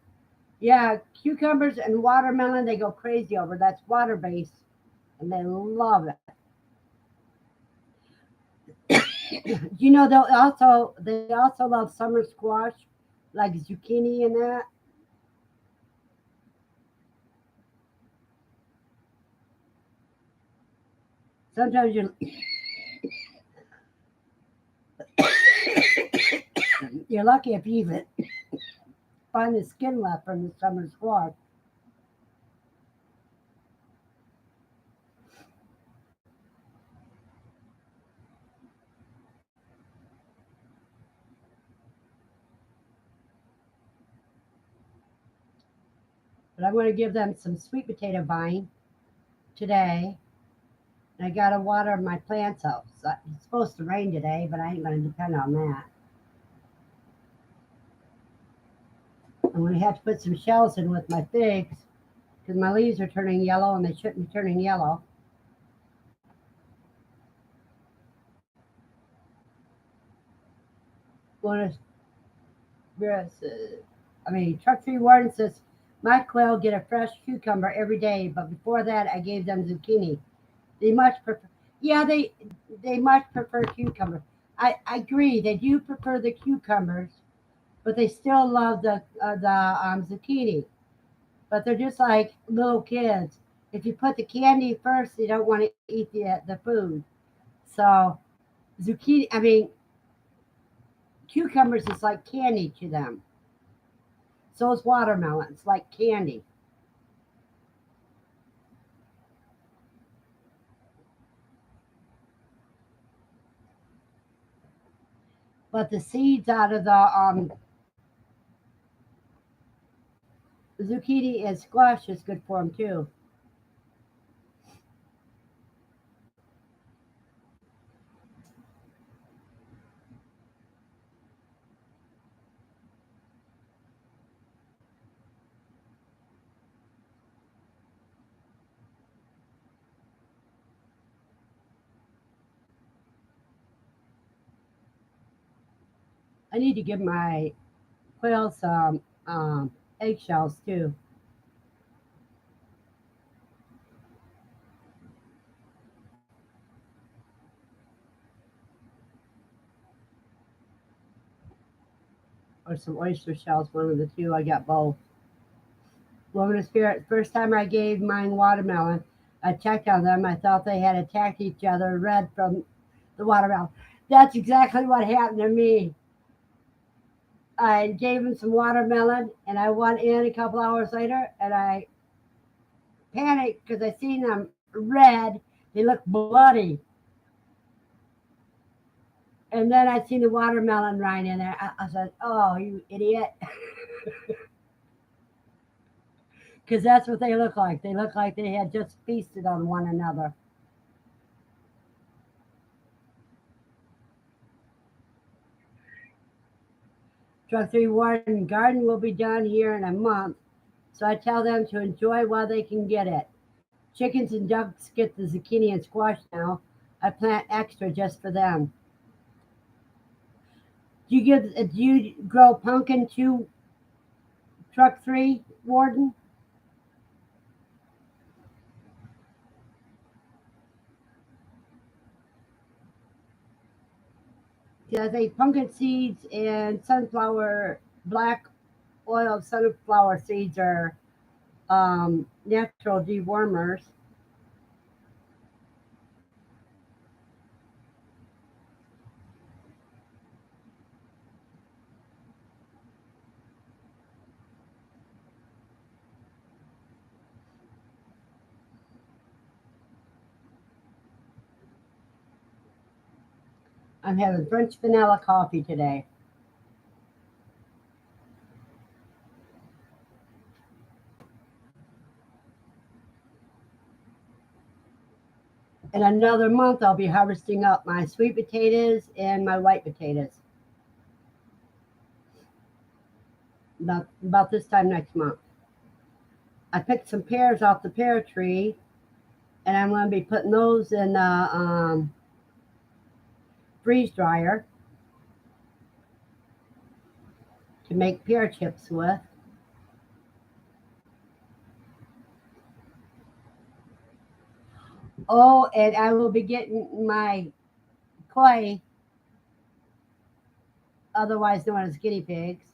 Yeah, cucumbers and watermelon, they go crazy over. That's water-based, and they love it. You know, they also love summer squash, like zucchini and that. Sometimes you're lucky if you even find the skin left from the summer squash. But I'm going to give them some sweet potato vine today. And I got to water my plants out. So it's supposed to rain today, but I ain't going to depend on that. I'm going to have to put some shells in with my figs because my leaves are turning yellow and they shouldn't be turning yellow. Truck 3 warden says, my quail get a fresh cucumber every day, but before that I gave them zucchini. They much prefer, yeah, they much prefer cucumber. I agree, they do prefer the cucumbers, but they still love the zucchini. But they're just like little kids. If you put the candy first, they don't want to eat the food. So cucumbers is like candy to them. So is watermelons, like candy. But the seeds out of the zucchini and squash is good for them too. I need to give my quail some eggshells too. Or some oyster shells, one of the two. I got both. Woman of Spirit, first time I gave mine watermelon, I checked on them. I thought they had attacked each other, red from the watermelon. That's exactly what happened to me. I gave them some watermelon, and I went in a couple hours later, and I panicked because I seen them red. They looked bloody. And then I seen the watermelon right in there. I said, oh, you idiot. Because that's what they look like. They look like they had just feasted on one another. Truck 3 Warden garden will be done here in a month, so I tell them to enjoy while they can get it. Chickens and ducks get the zucchini and squash now. I plant extra just for them. Do you grow pumpkin too, Truck 3 Warden? Yeah, I think pumpkin seeds and black oil sunflower seeds are natural dewormers. I'm having French vanilla coffee today. In another month, I'll be harvesting up my sweet potatoes and my white potatoes. About this time next month. I picked some pears off the pear tree, and I'm going to be putting those in the freeze dryer to make pear chips with. Oh, and I will be getting my koi, otherwise known as guinea pigs,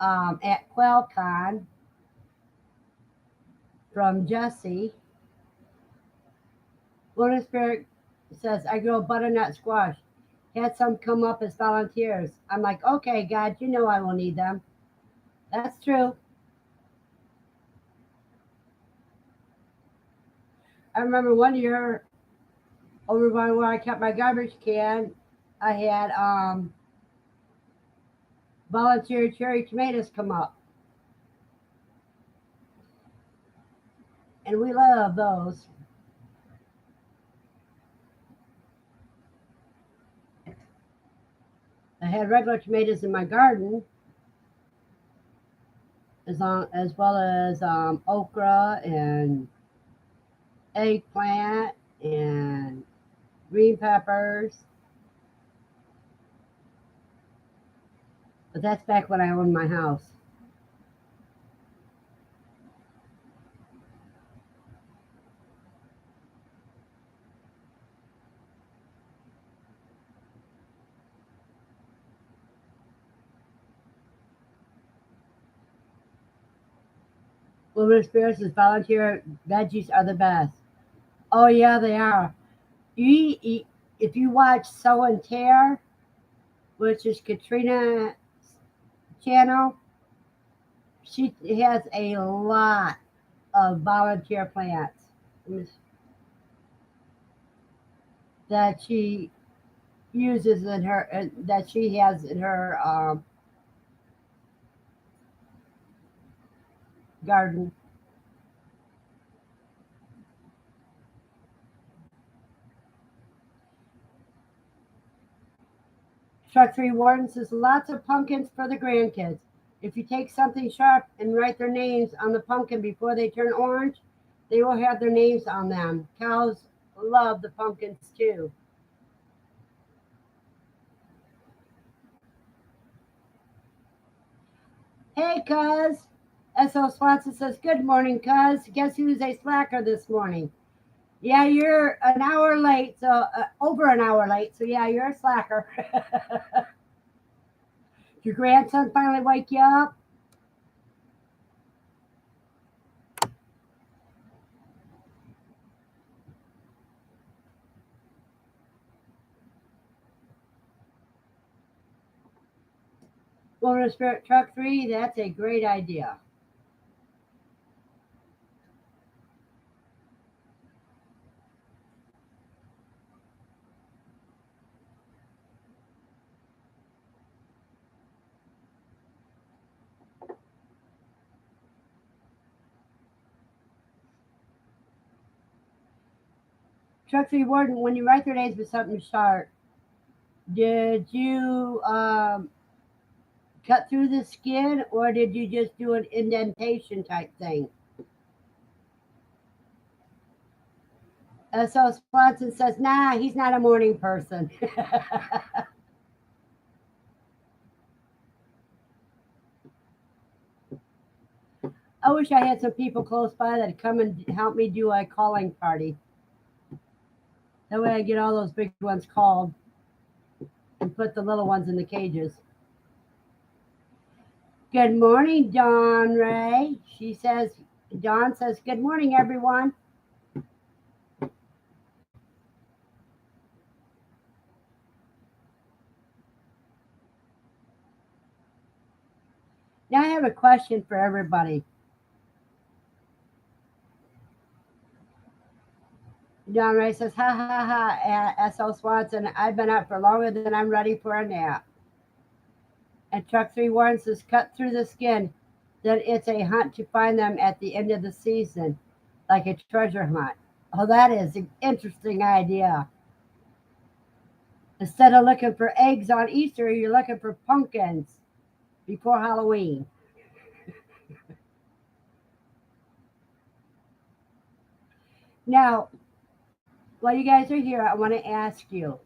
at QuailCon from Jesse. Lunar Spirit says, I grow butternut squash. Had some come up as volunteers. I'm like, okay, God, you know I will need them. That's true. I remember one year over by where I kept my garbage can, I had volunteer cherry tomatoes come up. And we love those. I had regular tomatoes in my garden, as well as okra and eggplant and green peppers. But that's back when I owned my house. Lunar Spirits says volunteer veggies are the best. Oh yeah, they are. If you watch Sow and Tear, which is Katrina's channel, she has a lot of volunteer plants that she uses in her that she has in her garden. Truck 3 Warden says lots of pumpkins for the grandkids. If you take something sharp and write their names on the pumpkin before they turn orange, they will have their names on them. Cows love the pumpkins too. Hey, cuz. S.O. Swanson says, good morning, cuz. Guess who's a slacker this morning? Yeah, you're an hour late, so over an hour late. So, yeah, you're a slacker. Did your grandson finally wake you up? Lunar Spirit Truck 3, that's a great idea. Truck 3 Warden, when you write their names with something sharp, did you cut through the skin, or did you just do an indentation type thing? So Swanson says, nah, he's not a morning person. I wish I had some people close by that'd come and help me do a calling party. That way I get all those big ones called and put the little ones in the cages. Good morning, Dawn Ray. Dawn says, good morning, everyone. Now I have a question for everybody. Dawn Ray says, ha ha ha, S.O. Swanson, I've been up for longer than I'm ready for a nap. And Truck 3 Warren says, cut through the skin. Then it's a hunt to find them at the end of the season, like a treasure hunt. Oh, that is an interesting idea. Instead of looking for eggs on Easter, you're looking for pumpkins before Halloween. Now, while you guys are here, I want to ask you,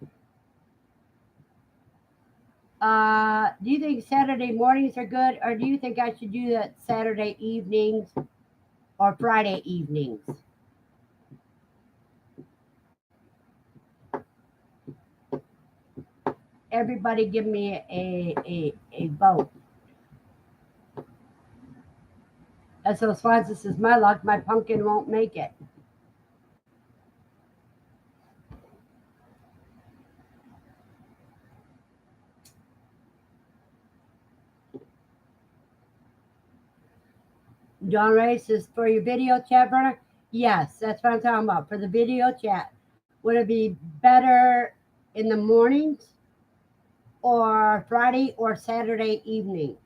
do you think Saturday mornings are good, or do you think I should do that Saturday evenings or Friday evenings? Everybody give me a vote. And so Swanson says, my luck, my pumpkin won't make it. John Ray says, for your video chat, Verna? Yes, that's what I'm talking about. For the video chat, would it be better in the mornings or Friday or Saturday evening?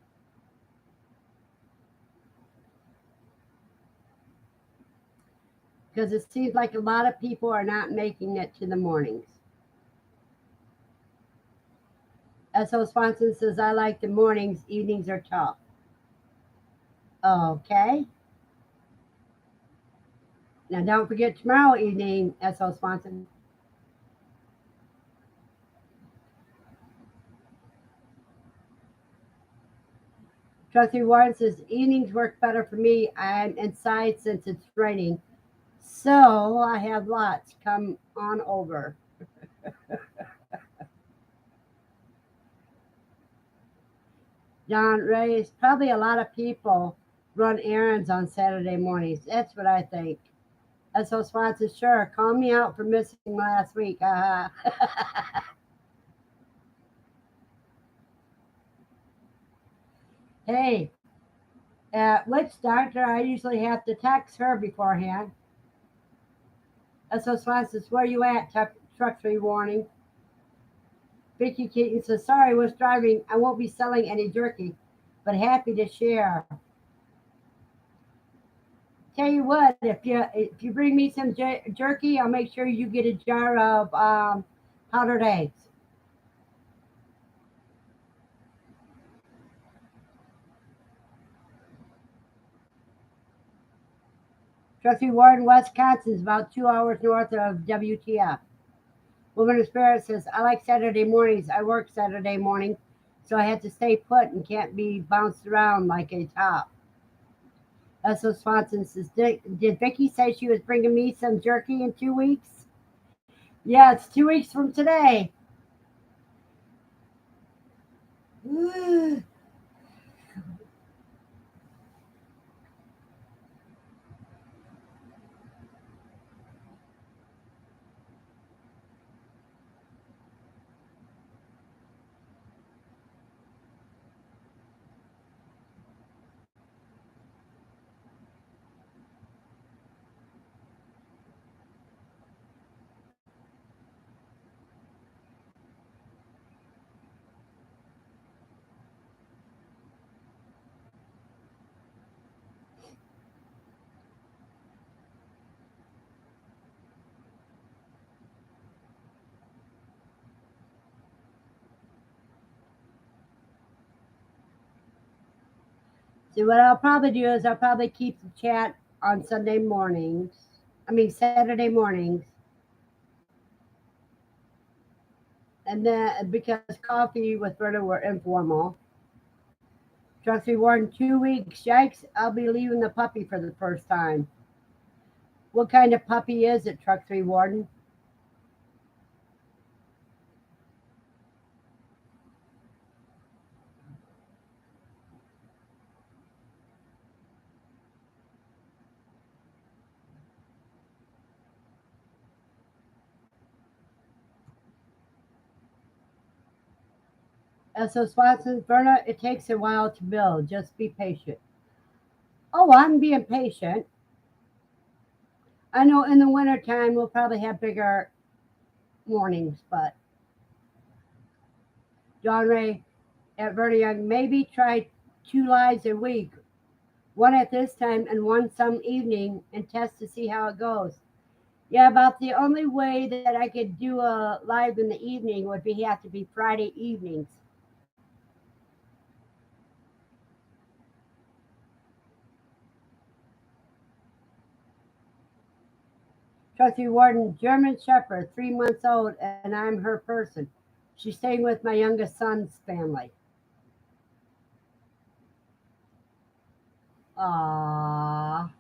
Because it seems like a lot of people are not making it to the mornings. S.O. Swanson says, I like the mornings, evenings are tough. Okay. Now, don't forget tomorrow evening, S.O. Swanson. Trustee Warren says, evenings work better for me. I'm inside since it's raining. So I have lots. Come on over. John Ray, probably a lot of people run errands on Saturday mornings. That's what I think. S.O. Swanson, sure, call me out for missing last week. Hey, which doctor? I usually have to text her beforehand. S.O. Swanson, where you at? Truck 3 warning. Vicky Keaton says, sorry, was driving. I won't be selling any jerky, but happy to share. Tell you what, if you bring me some jerky, I'll make sure you get a jar of powdered eggs. Trustee Warren, Wisconsin is about 2 hours north of WTF. Woman of Spirit says, I like Saturday mornings. I work Saturday morning, so I had to stay put and can't be bounced around like a top. S.O. Swanson says, did Vicky say she was bringing me some jerky in 2 weeks? Yeah, it's 2 weeks from today. See, what I'll probably do is I'll probably keep the chat on Sunday mornings. I mean, Saturday mornings. And then, because coffee with Verna were informal. Trustee Warden, 2 weeks. Yikes, I'll be leaving the puppy for the first time. What kind of puppy is it, Trustee Warden? S.O. Swanson, Verna, it takes a while to build. Just be patient. Oh, I'm being patient. I know in the wintertime we'll probably have bigger mornings, but John Ray at Verna Young, maybe try 2 lives a week, one at this time and one some evening, and test to see how it goes. Yeah, about the only way that I could do a live in the evening would have to be Friday evenings. Trustee Warden, German Shepherd, 3 months old, and I'm her person. She's staying with my youngest son's family. Aww.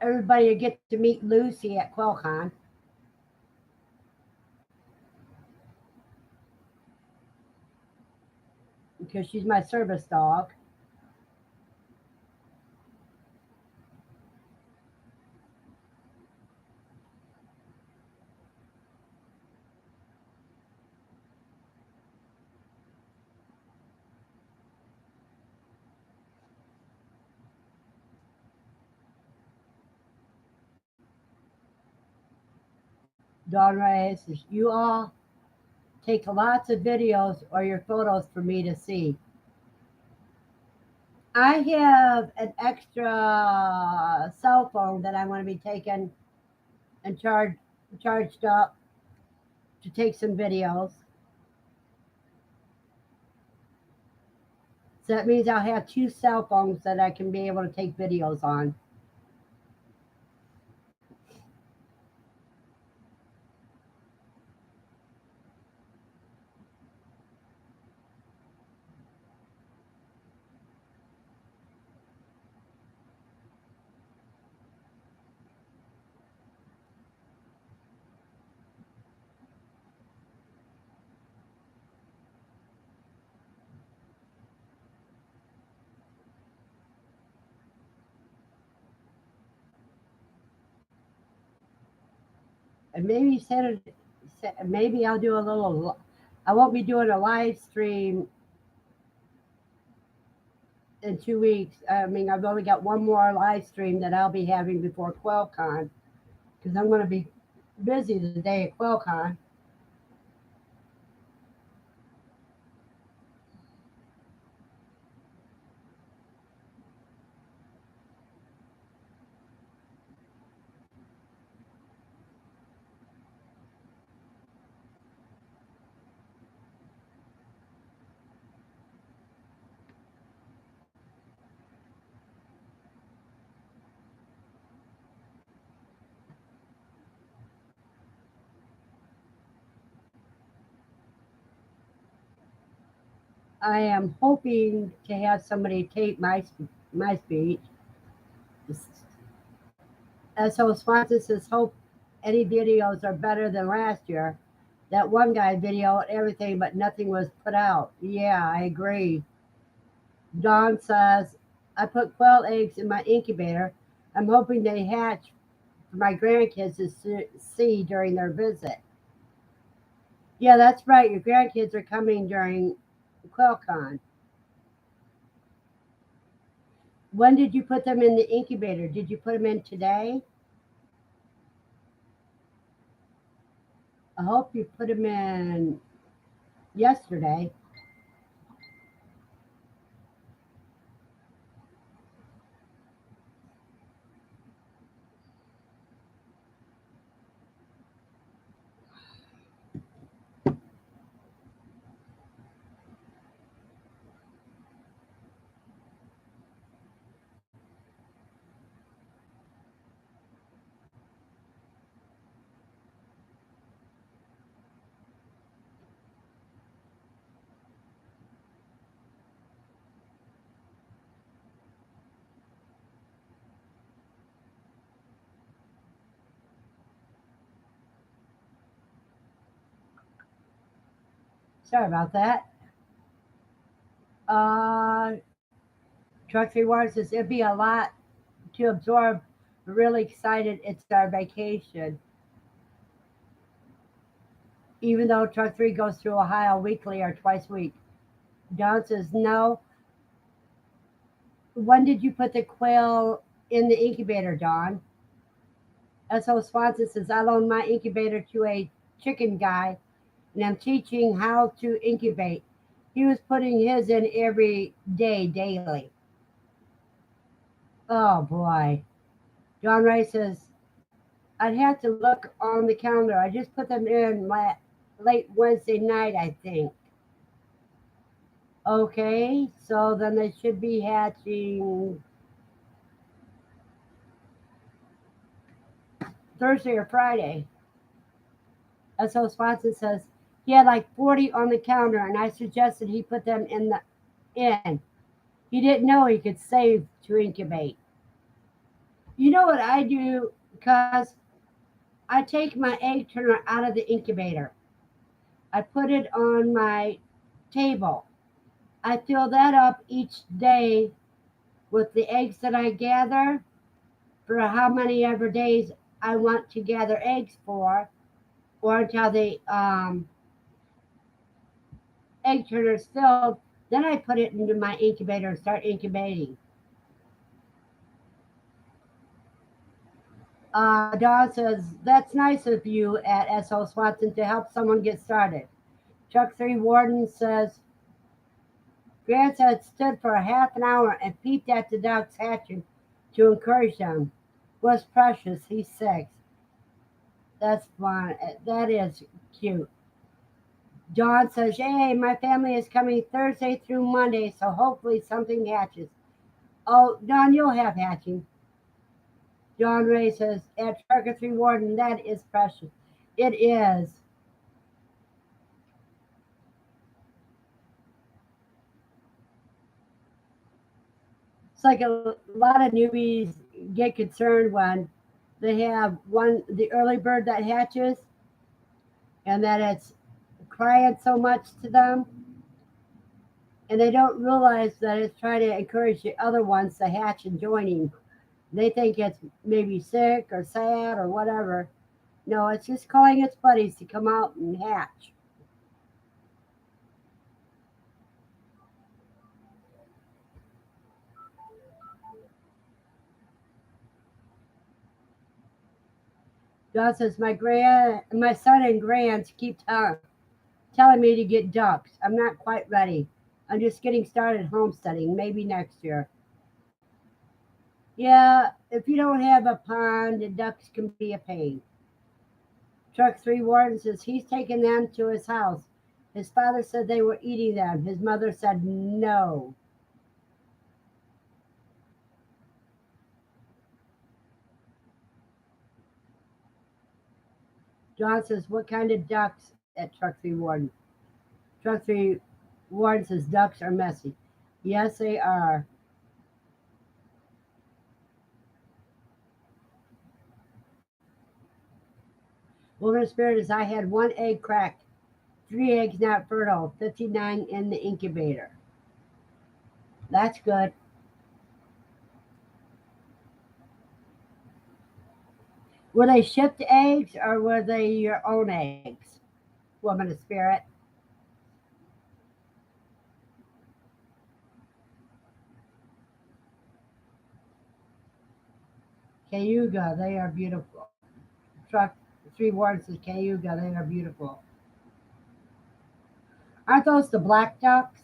Everybody will get to meet Lucy at QuailCon. Because she's my service dog. Dawn Reyes says, you all take lots of videos or your photos for me to see. I have an extra cell phone that I want to be taking and charged up to take some videos. So that means I'll have 2 cell phones that I can be able to take videos on. And maybe I'll do a little. I won't be doing a live stream in 2 weeks. I mean, I've only got one more live stream that I'll be having before QuailCon, because I'm going to be busy the day at QuailCon. I am hoping to have somebody tape my speech. So Swanson says, hope any videos are better than last year. That one guy videoed everything, but nothing was put out. Yeah, I agree. Dawn says, I put quail eggs in my incubator. I'm hoping they hatch for my grandkids to see during their visit. Yeah, that's right. Your grandkids are coming during QuailCon. When did you put them in the incubator? Did you put them in today? I hope you put them in yesterday. Sorry about that. Uh, Truck 3 says it'd be a lot to absorb. We're really excited. It's our vacation. Even though Truck 3 goes through Ohio weekly or twice a week. Don says, no. When did you put the quail in the incubator, Don? S.O. Swanson says, I loaned my incubator to a chicken guy, and I'm teaching how to incubate. He was putting his in every day, daily. Oh, boy. John Ray says, I'd have to look on the calendar. I just put them in late Wednesday night, I think. Okay, so then they should be hatching Thursday or Friday. S.O. Swanson says he had like 40 on the calendar, and I suggested he put them in. He didn't know he could save to incubate. You know what I do? Because I take my egg turner out of the incubator. I put it on my table. I fill that up each day with the eggs that I gather for how many ever days I want to gather eggs for, or until the egg turner is filled. Then I put it into my incubator and start incubating. Dawn says, that's nice of you at S.O. Swanson to help someone get started. Chuck 3 Warden says, Grant had stood for a half an hour and peeped at the ducks hatching to encourage them. Was precious, he's 6. That's fun. That is cute. Dawn says, hey, my family is coming Thursday through Monday, so hopefully something hatches. Oh, Dawn, you'll have hatching. John Ray says, at Trucker 3 Warden, that is precious. It is. It's like a lot of newbies get concerned when they have the early bird that hatches, and that it's crying so much to them, and they don't realize that it's trying to encourage the other ones to hatch and joining. They think it's maybe sick or sad or whatever. No, it's just calling its buddies to come out and hatch. John says, my son and grands keep telling me to get ducks. I'm not quite ready. I'm just getting started homesteading, maybe next year. Yeah, if you don't have a pond, the ducks can be a pain. Truck 3 Warden says he's taken them to his house. His father said they were eating them. His mother said no. John says, what kind of ducks at Truck 3 Warden? Truck 3 Warden says ducks are messy. Yes, they are. Woman of Spirit is I had 1 egg cracked, 3 eggs not fertile, 59 in the incubator. That's good. Were they shipped eggs or were they your own eggs? Woman of Spirit. Cayuga, they are beautiful. Truck 3 Warden says Cayuga, they are beautiful. Aren't those the black ducks?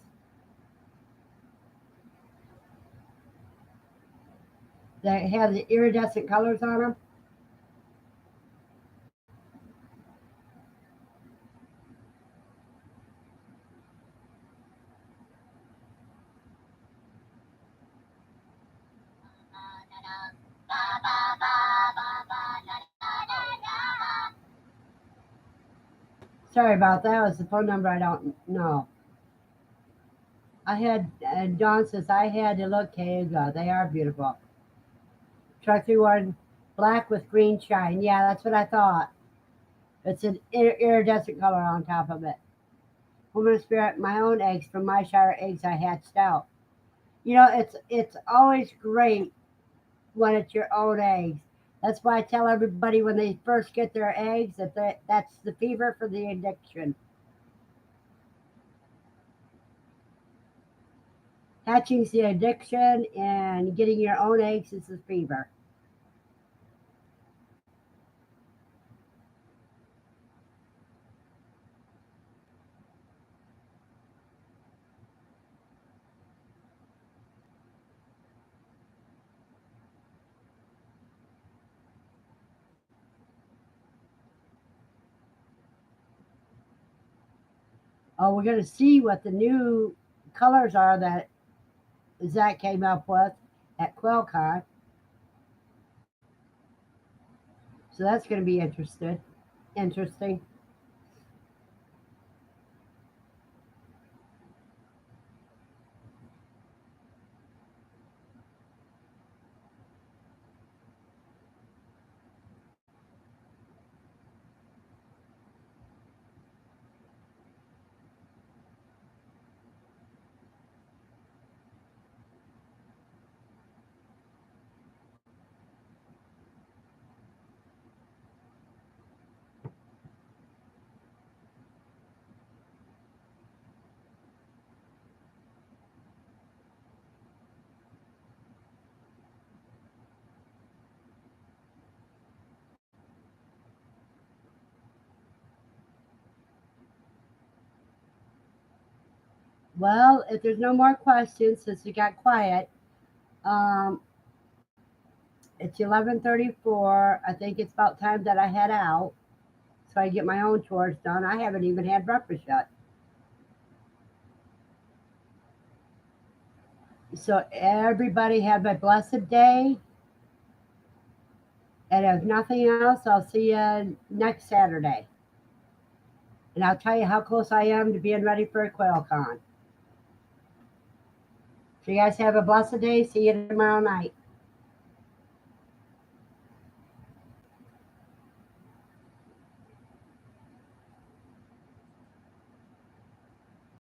That have the iridescent colors on them? Sorry about that. It was the phone number I don't know. Dawn says, I had to look, Cayuga. They are beautiful. Truck 3 Warden, black with green shine. Yeah, that's what I thought. It's an iridescent color on top of it. Woman Spirit, my own eggs from my shower eggs I hatched out. You know, it's always great when it's your own eggs. That's why I tell everybody when they first get their eggs that's the fever for the addiction. Hatching's the addiction, and getting your own eggs is the fever. Oh, we're going to see what the new colors are that Zach came up with at QuailCon. So that's going to be interesting. Interesting. Well, if there's no more questions, since we got quiet, um, it's 11:34. I think it's about time that I head out so I get my own chores done. I haven't even had breakfast yet. So everybody have a blessed day. And if nothing else, I'll see you next Saturday. And I'll tell you how close I am to being ready for a QuailCon. So you guys have a blessed day. See you tomorrow night.